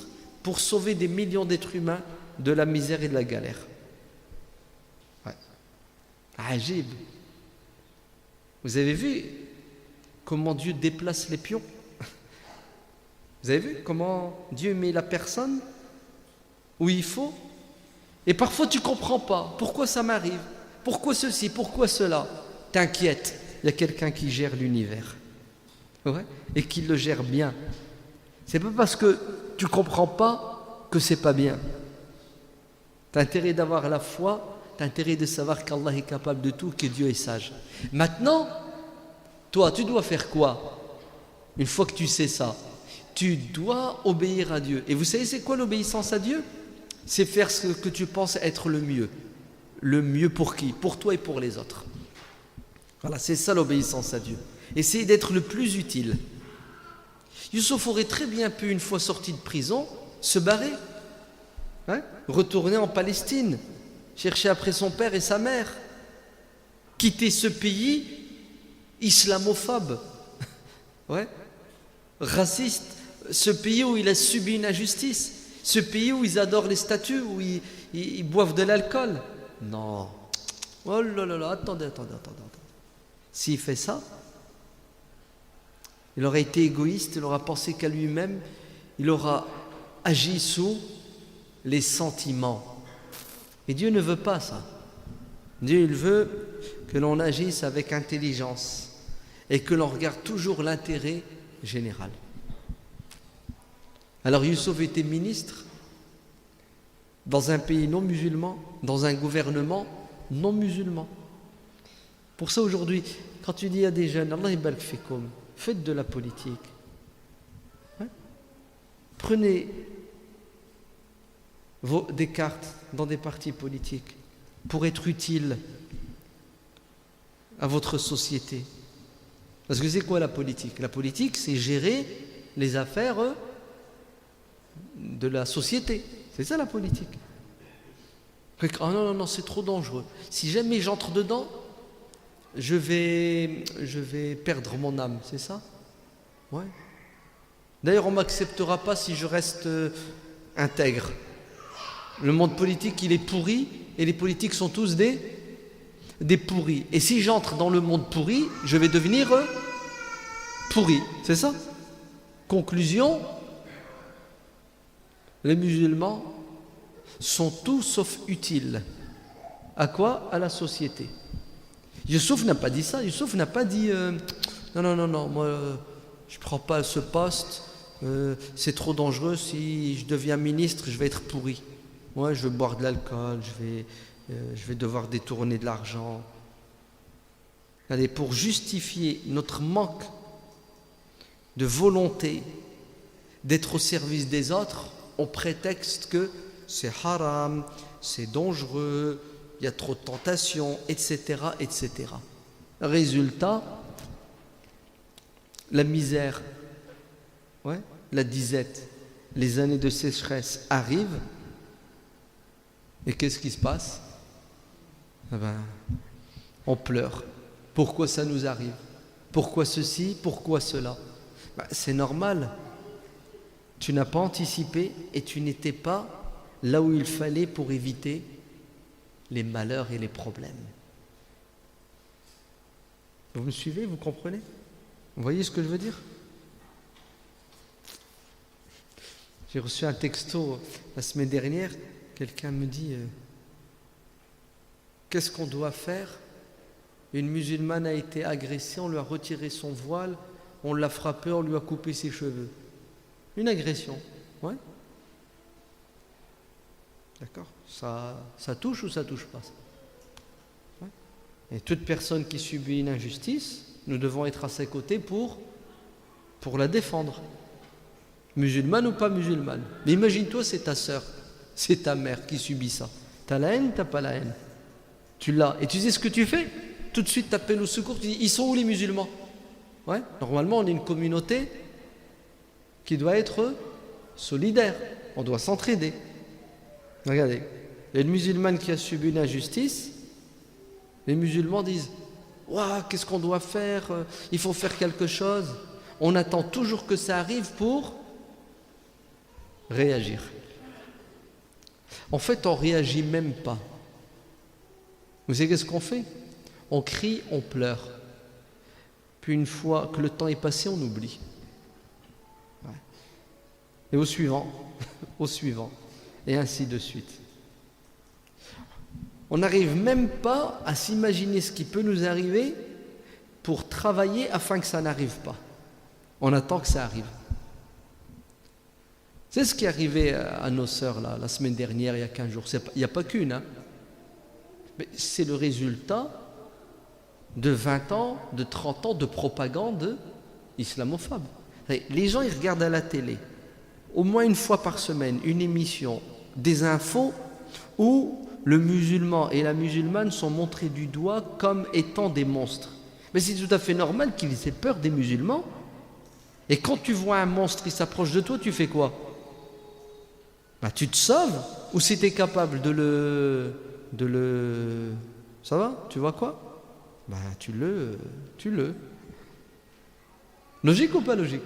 pour sauver des millions d'êtres humains de la misère et de la galère. Ouais. Ajib. Vous avez vu comment Dieu déplace les pions? Vous avez vu comment Dieu met la personne où il faut? Et parfois tu ne comprends pas. Pourquoi ça m'arrive? Pourquoi ceci? Pourquoi cela? T'inquiète, il y a quelqu'un qui gère l'univers. Ouais, et qui le gère bien. C'est pas parce que tu ne comprends pas que c'est pas bien. Tu as intérêt d'avoir la foi, tu as intérêt de savoir qu'Allah est capable de tout, que Dieu est sage. Maintenant, toi, tu dois faire quoi? Une fois que tu sais ça, tu dois obéir à Dieu. Et vous savez c'est quoi l'obéissance à Dieu? C'est faire ce que tu penses être le mieux. Le mieux pour qui? Pour toi et pour les autres. Voilà, c'est ça l'obéissance à Dieu. Essayer d'être le plus utile. Youssouf aurait très bien pu, une fois sorti de prison, se barrer, retourner en Palestine, chercher après son père et sa mère, quitter ce pays islamophobe, raciste, ce pays où il a subi une injustice, ce pays où ils adorent les statues, où ils boivent de l'alcool. Non. Oh là là là, attendez. S'il fait ça, il aura été égoïste, il aura pensé qu'à lui-même, il aura agi sous les sentiments. Et Dieu ne veut pas ça. Dieu, il veut que l'on agisse avec intelligence et que l'on regarde toujours l'intérêt général. Alors Youssouf était ministre dans un pays non musulman, dans un gouvernement non musulman. Pour ça aujourd'hui, quand tu dis à des jeunes, Allah yabarak fikoum, faites de la politique. Prenez des cartes dans des partis politiques pour être utile à votre société. Parce que c'est quoi la politique? La politique, c'est gérer les affaires de la société. C'est ça la politique. Ah non, c'est trop dangereux. Si jamais j'entre dedans, je vais perdre mon âme, c'est ça? Ouais. D'ailleurs, on ne m'acceptera pas si je reste intègre. Le monde politique, il est pourri, et les politiques sont tous des pourris. Et si j'entre dans le monde pourri, je vais devenir pourri, c'est ça? Conclusion, les musulmans sont tout sauf utiles. À quoi? À la société. Youssouf n'a pas dit ça. Youssouf n'a pas dit non, moi je ne prends pas ce poste c'est trop dangereux, si je deviens ministre, je vais être pourri. Moi, je vais boire de l'alcool, je vais devoir détourner de l'argent. Allez, pour justifier notre manque de volonté d'être au service des autres, on prétexte que c'est haram, c'est dangereux, il y a trop de tentations, etc., etc. Résultat, la misère, la disette, les années de sécheresse arrivent, et qu'est-ce qui se passe? On pleure. Pourquoi ça nous arrive? Pourquoi ceci? Pourquoi cela? C'est normal. Tu n'as pas anticipé et tu n'étais pas là où il fallait pour éviter les malheurs et les problèmes. Vous me suivez? Vous comprenez? Vous voyez ce que je veux dire? J'ai reçu un texto la semaine dernière. Quelqu'un me dit qu'est-ce qu'on doit faire? Une musulmane a été agressée, on lui a retiré son voile, on l'a frappée, on lui a coupé ses cheveux. Une agression, ouais. D'accord? Ça touche ou ça touche pas? Ouais. Et toute personne qui subit une injustice, nous devons être à ses côtés pour la défendre. Musulmane ou pas musulmane. Mais imagine-toi, c'est ta sœur, c'est ta mère qui subit ça. T'as la haine, t'as pas la haine. Tu l'as. Et tu sais ce que tu fais? Tout de suite, tu appelles au secours, tu dis, ils sont où les musulmans? Ouais. Normalement, on est une communauté qui doit être solidaire. On doit s'entraider. Regardez, il y a une musulmane qui a subi une injustice. Les musulmans disent, waouh, qu'est-ce qu'on doit faire? Il faut faire quelque chose. On attend toujours que ça arrive pour réagir. En fait, on ne réagit même pas. Vous savez qu'est-ce qu'on fait? On crie, on pleure. Puis une fois que le temps est passé, on oublie. Ouais. Et au suivant, au suivant, et ainsi de suite. On n'arrive même pas à s'imaginer ce qui peut nous arriver pour travailler afin que ça n'arrive pas. On attend que ça arrive. C'est ce qui est arrivé à nos sœurs là, la semaine dernière, il y a 15 jours. Il n'y a pas qu'une. Mais c'est le résultat de 20 ans, de 30 ans de propagande islamophobe. Les gens, ils regardent à la télé, au moins une fois par semaine, une émission, des infos où le musulman et la musulmane sont montrés du doigt comme étant des monstres. Mais c'est tout à fait normal qu'ils aient peur des musulmans. Et quand tu vois un monstre qui s'approche de toi, tu fais quoi? Tu te sauves, ou si tu es capable de le... Ça va? Tu vois quoi? Tu le... Logique ou pas logique?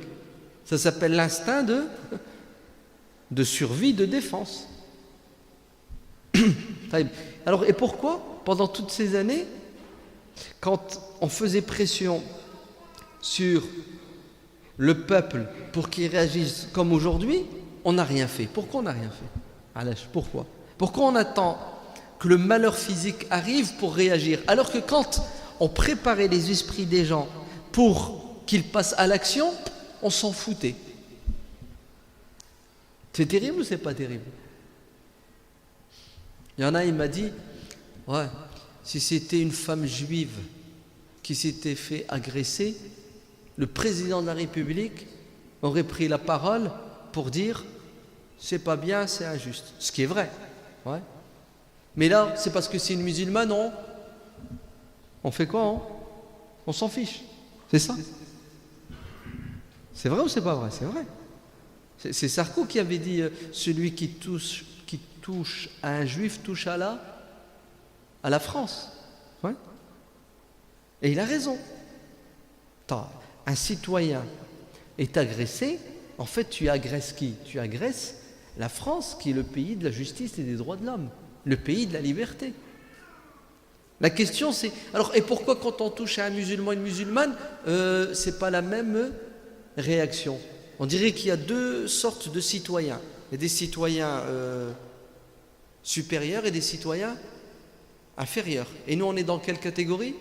Ça s'appelle l'instinct de survie, de défense. Alors, et pourquoi, pendant toutes ces années, quand on faisait pression sur le peuple pour qu'il réagisse comme aujourd'hui, on n'a rien fait? Pourquoi on n'a rien fait? Alech, pourquoi? Pourquoi on attend que le malheur physique arrive pour réagir, alors que quand on préparait les esprits des gens pour qu'ils passent à l'action, on s'en foutait? C'est terrible ou c'est pas terrible? Il y en a, il m'a dit, ouais, si c'était une femme juive qui s'était fait agresser, le président de la République aurait pris la parole pour dire c'est pas bien, c'est injuste. Ce qui est vrai. Ouais. Mais là, c'est parce que c'est une musulmane, on fait quoi? On s'en fiche. C'est ça? C'est vrai ou c'est pas vrai? C'est vrai. C'est Sarko qui avait dit celui qui touche à un juif touche à la France. Ouais. Et il a raison. Un citoyen est agressé, en fait tu agresses qui? Tu agresses la France, qui est le pays de la justice et des droits de l'homme, le pays de la liberté. La question c'est, alors et pourquoi quand on touche à un musulman, une musulmane, c'est pas la même réaction? On dirait qu'il y a deux sortes de citoyens. Il y a des citoyens supérieurs et des citoyens inférieurs. Et nous on est dans quelle catégorie?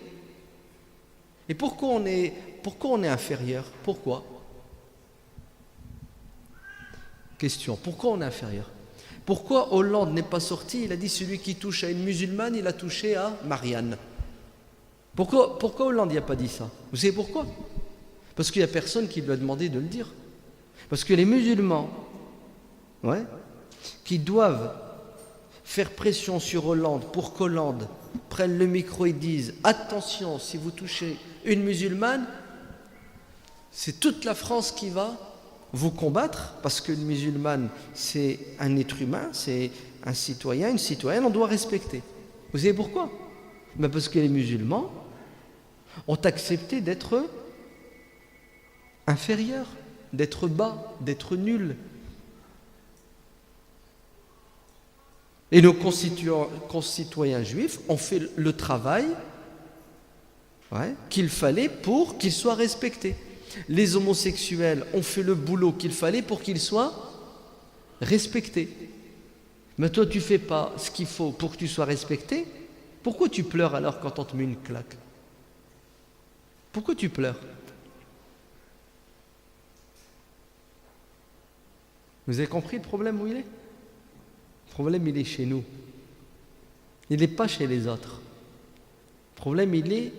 Et pourquoi on est inférieur? Pourquoi? Question, pourquoi on est inférieur? Pourquoi Hollande n'est pas sorti? Il a dit celui qui touche à une musulmane, il a touché à Marianne. Pourquoi Hollande n'a pas dit ça? Vous savez pourquoi? Parce qu'il n'y a personne qui lui a demandé de le dire. Parce que les musulmans, qui doivent faire pression sur Hollande pour qu'Hollande prenne le micro et dise attention, si vous touchez une musulmane, c'est toute la France qui va vous combattre, parce qu'une musulmane, c'est un être humain, c'est un citoyen, une citoyenne, on doit respecter. Vous savez pourquoi? Parce que les musulmans ont accepté d'être inférieurs, d'être bas, d'être nuls. Et nos concitoyens juifs ont fait le travail qu'il fallait pour qu'ils soient respectés. Les homosexuels ont fait le boulot qu'il fallait pour qu'ils soient respectés. Mais toi, tu ne fais pas ce qu'il faut pour que tu sois respecté. Pourquoi tu pleures alors quand on te met une claque? Pourquoi tu pleures? Vous avez compris le problème où il est? Le problème, il est chez nous. Il n'est pas chez les autres. Le problème, il est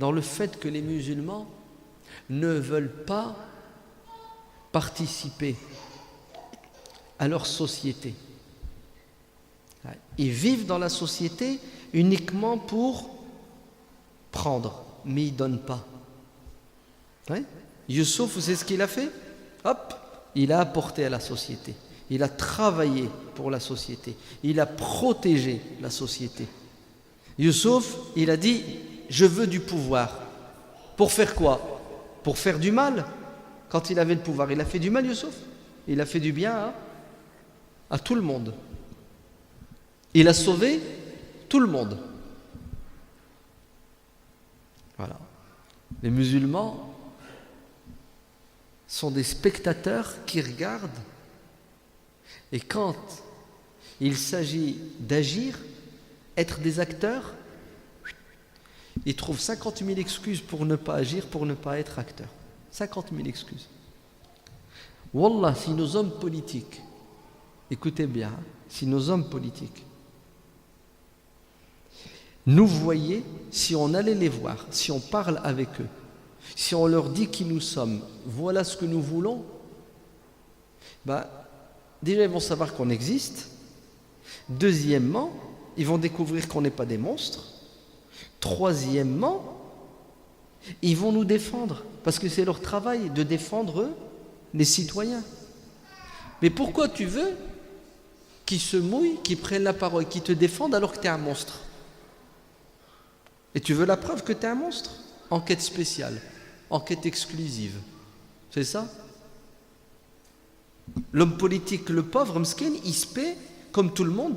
dans le fait que les musulmans ne veulent pas participer à leur société. Ils vivent dans la société uniquement pour prendre, mais ils ne donnent pas. Youssouf, vous savez ce qu'il a fait? Hop, il a apporté à la société. Il a travaillé pour la société. Il a protégé la société. Youssouf, il a dit, je veux du pouvoir. Pour faire quoi? Pour faire du mal. Quand il avait le pouvoir, il a fait du mal, Youssouf? Il a fait du bien à tout le monde. Il a sauvé tout le monde. Voilà. Les musulmans sont des spectateurs qui regardent, et quand il s'agit d'agir, être des acteurs, ils trouvent 50 000 excuses pour ne pas agir, pour ne pas être acteur. 50 000 excuses. Wallah, si nos hommes politiques, écoutez bien, si nos hommes politiques nous voyaient, si on allait les voir, si on parle avec eux, si on leur dit qui nous sommes, voilà ce que nous voulons, déjà ils vont savoir qu'on existe. Deuxièmement, ils vont découvrir qu'on n'est pas des monstres. Troisièmement, ils vont nous défendre, parce que c'est leur travail de défendre les citoyens. Mais pourquoi tu veux qu'ils se mouillent, qu'ils prennent la parole, qu'ils te défendent alors que tu es un monstre? Et tu veux la preuve que tu es un monstre? Enquête spéciale, enquête exclusive. C'est ça? L'homme politique, le pauvre, Mskin, il se paie, comme tout le monde,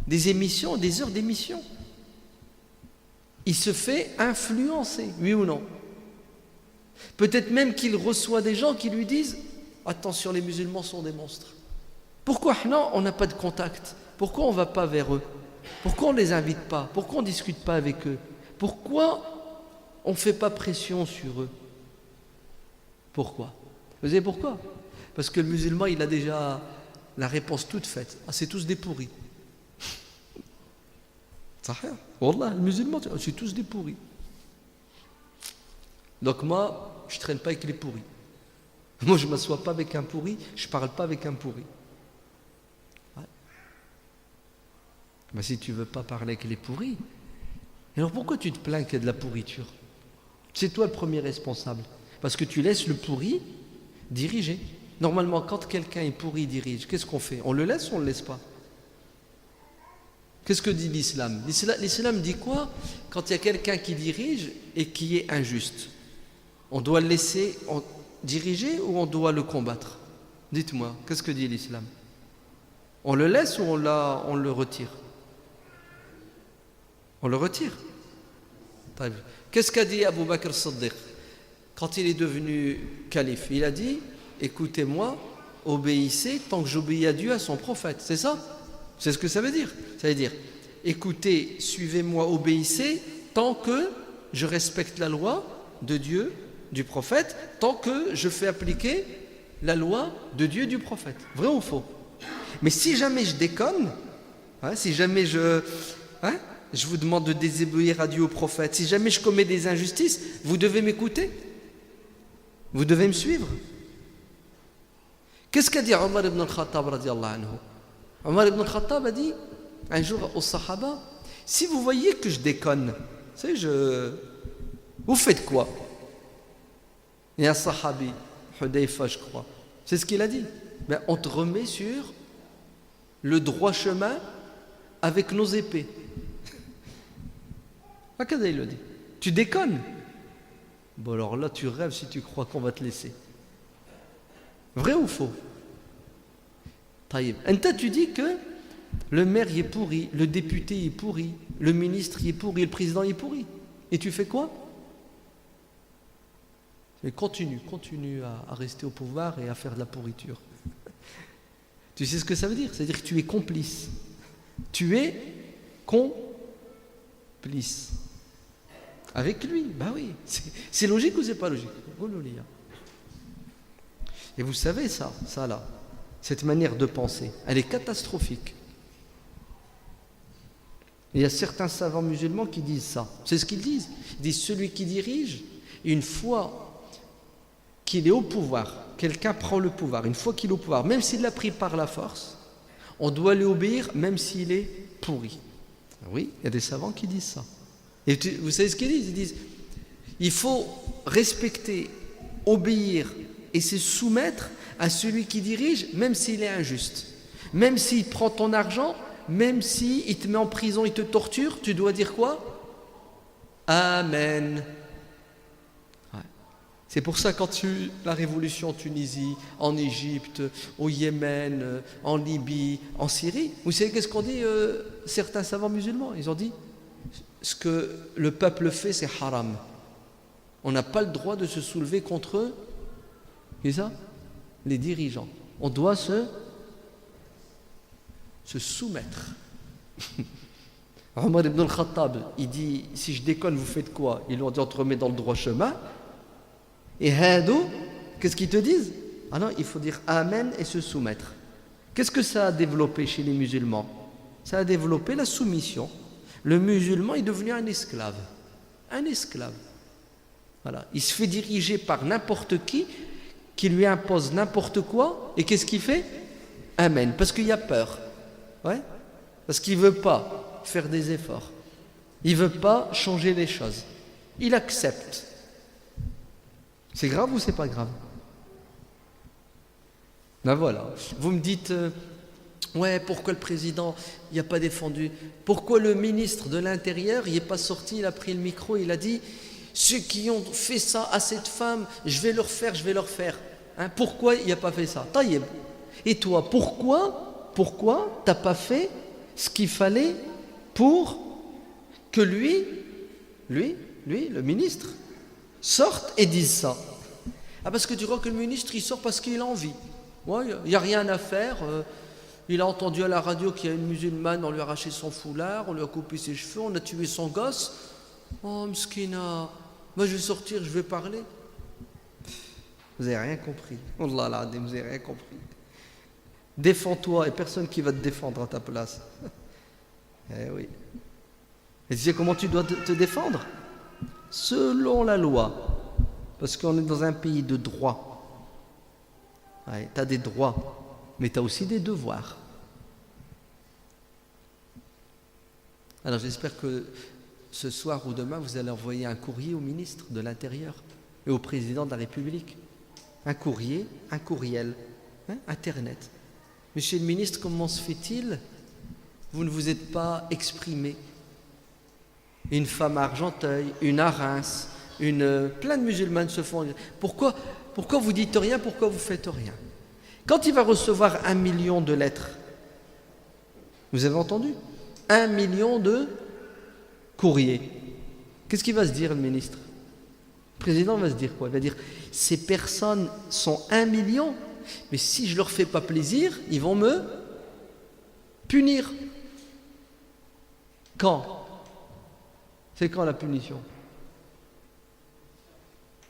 des émissions, des heures d'émission. Il se fait influencer, oui ou non? Peut-être même qu'il reçoit des gens qui lui disent « Attention, les musulmans sont des monstres. » Pourquoi non, on n'a pas de contact? Pourquoi on ne va pas vers eux? Pourquoi on ne les invite pas? Pourquoi on ne discute pas avec eux? Pourquoi on ne fait pas pression sur eux? Pourquoi? Vous savez pourquoi? Parce que le musulman, il a déjà la réponse toute faite. C'est tous des pourris. Wallah, le musulman, c'est tous des pourris. Donc moi, je ne traîne pas avec les pourris. Moi, je ne m'assois pas avec un pourri, je ne parle pas avec un pourri. Si tu ne veux pas parler avec les pourris, alors pourquoi tu te plains qu'il y a de la pourriture? C'est toi le premier responsable. Parce que tu laisses le pourri diriger. Normalement, quand quelqu'un est pourri, dirige, qu'est-ce qu'on fait? On le laisse ou on ne le laisse pas? Qu'est-ce que dit l'islam? L'islam dit quoi? Quand il y a quelqu'un qui dirige et qui est injuste, on doit le laisser diriger ou on doit le combattre? Dites-moi, qu'est-ce que dit l'islam? On le laisse ou on le retire? On le retire. Qu'est-ce qu'a dit Abu Bakr as-Siddiq quand il est devenu calife? Il a dit, écoutez-moi, obéissez tant que j'obéis à Dieu, à son prophète. C'est ça? C'est ce que ça veut dire. Ça veut dire, écoutez, suivez-moi, obéissez tant que je respecte la loi de Dieu, du prophète, tant que je fais appliquer la loi de Dieu et du prophète. Vrai ou faux? Mais si jamais je déconne, si jamais je vous demande de désobéir à Dieu au prophète, si jamais je commets des injustices, vous devez m'écouter. Vous devez me suivre. Qu'est-ce qu'a dit Omar ibn al-Khattab radiallahu anhu? Omar ibn al-Khattab a dit un jour aux Sahaba, si vous voyez que je déconne, vous faites quoi? Il y a un Sahabi, Hudayfa je crois, c'est ce qu'il a dit. On te remet sur le droit chemin avec nos épées. Qu'est-ce qu'il le dit? Tu déconnes? Bon alors là tu rêves si tu crois qu'on va te laisser. Vrai ou faux? Taïb. Tu dis que le maire y est pourri, le député y est pourri, le ministre y est pourri, le président y est pourri. Et tu fais quoi? Mais continue à rester au pouvoir et à faire de la pourriture. Tu sais ce que ça veut dire? C'est-à-dire que tu es complice. Tu es complice. Avec lui, oui. C'est logique ou c'est pas logique? Et vous savez ça là, cette manière de penser, elle est catastrophique. Il y a certains savants musulmans qui disent ça. C'est ce qu'ils disent. Ils disent celui qui dirige, une fois qu'il est au pouvoir, quelqu'un prend le pouvoir, une fois qu'il est au pouvoir, même s'il l'a pris par la force, on doit lui obéir même s'il est pourri. Oui, il y a des savants qui disent ça. Et vous savez ce qu'ils disent? Ils disent il faut respecter, obéir et se soumettre à celui qui dirige, même s'il est injuste. Même s'il prend ton argent, même s'il te met en prison, il te torture, tu dois dire quoi? Amen. C'est pour ça quand la révolution en Tunisie, en Égypte, au Yémen, en Libye, en Syrie, vous savez qu'est-ce qu'ont dit certains savants musulmans? Ils ont dit ce que le peuple fait, c'est haram. On n'a pas le droit de se soulever contre eux. C'est ça? Les dirigeants. On doit se soumettre. Omar ibn al-Khattab, il dit si je déconne, vous faites quoi? Ils lui ont dit on te remet dans le droit chemin. Et Hadou, qu'est-ce qu'ils te disent? Ah non, il faut dire Amen et se soumettre. Qu'est-ce que ça a développé chez les musulmans? Ça a développé la soumission. Le musulman est devenu un esclave. Un esclave. Voilà. Il se fait diriger par n'importe qui lui impose n'importe quoi. Et qu'est-ce qu'il fait? Amen. Parce qu'il y a peur. Parce qu'il ne veut pas faire des efforts. Il ne veut pas changer les choses. Il accepte. C'est grave ou c'est pas grave? Voilà. Vous me dites, pourquoi le président il n'a pas défendu? Pourquoi le ministre de l'Intérieur il n'est pas sorti, il a pris le micro, il a dit ceux qui ont fait ça à cette femme, je vais leur faire. Pourquoi il n'a pas fait ça? Taïeb. Et toi, pourquoi tu n'as pas fait ce qu'il fallait pour que lui, le ministre, sorte et dise ça? Parce que tu crois que le ministre il sort parce qu'il a envie. Il n'y a rien à faire. Il a entendu à la radio qu'il y a une musulmane, on lui a arraché son foulard, on lui a coupé ses cheveux, on a tué son gosse. Oh, mskina, moi je vais sortir, je vais parler. Vous n'avez rien compris. Wallah l'adé, vous n'avez rien compris. Défends-toi et personne qui va te défendre à ta place. Oui. Et tu sais comment tu dois te défendre? Selon la loi. Parce qu'on est dans un pays de droit. Tu as des droits, mais tu as aussi des devoirs. Alors j'espère que ce soir ou demain, vous allez envoyer un courrier au ministre de l'Intérieur et au président de la République. Un courrier, un courriel, Internet. Monsieur le ministre, comment se fait-il? Vous ne vous êtes pas exprimé. Une femme à Argenteuil, une à Reims, plein de musulmanes se font. Pourquoi vous dites rien? Pourquoi vous faites rien? Quand il va recevoir 1 million de lettres, vous avez entendu? 1 million de courriers. Qu'est-ce qu'il va se dire, le ministre? Le président va se dire quoi? Il va dire ces personnes sont 1 million, mais si je leur fais pas plaisir, ils vont me punir. Quand? C'est quand la punition?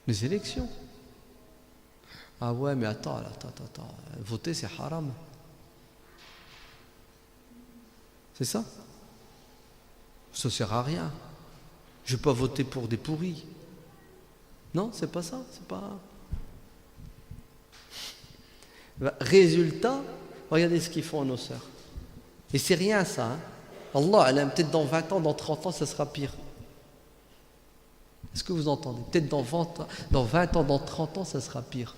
Les élections. Ah ouais, mais attends, voter c'est haram. C'est ça? Ça sert à rien. Je ne vais pas voter pour des pourris. Non, c'est pas ça, c'est pas. Résultat, regardez ce qu'ils font à nos sœurs. Et c'est rien ça. Hein. Allah, peut-être dans 20 ans, dans 30 ans, ça sera pire. Est-ce que vous entendez? Peut-être dans 20 ans, dans 30 ans, ça sera pire.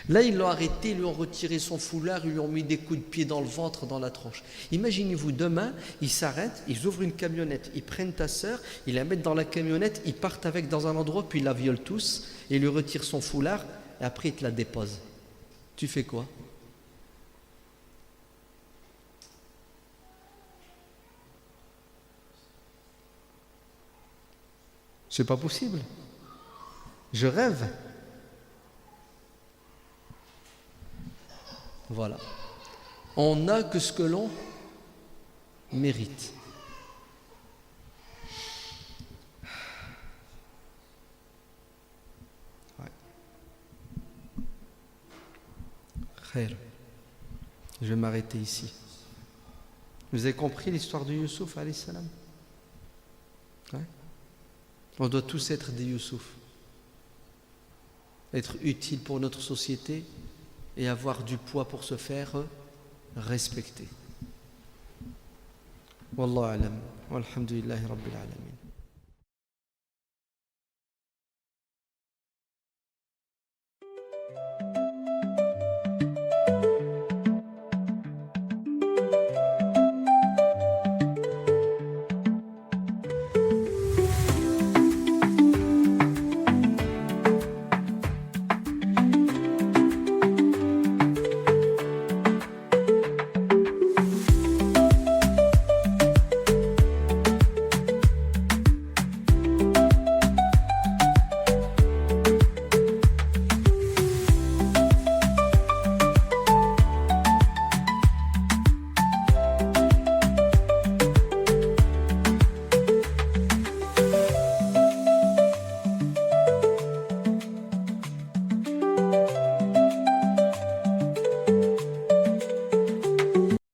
Là, ils l'ont arrêté, ils lui ont retiré son foulard, ils lui ont mis des coups de pied dans le ventre, dans la tronche. Imaginez-vous, demain, ils s'arrêtent, ils ouvrent une camionnette, ils prennent ta sœur, ils la mettent dans la camionnette, ils partent avec dans un endroit, puis ils la violent tous, et ils lui retirent son foulard, et après ils te la déposent. Tu fais quoi? C'est pas possible. Je rêve. Voilà. On n'a que ce que l'on mérite. Ouais. Khair. Je vais m'arrêter ici. Vous avez compris l'histoire de Youssouf alayhi salam? Ouais. On doit tous être des Youssouf. Être utile pour notre société et avoir du poids pour se faire respecter. Wallahu alam. Walhamdulillahi rabbil alamin.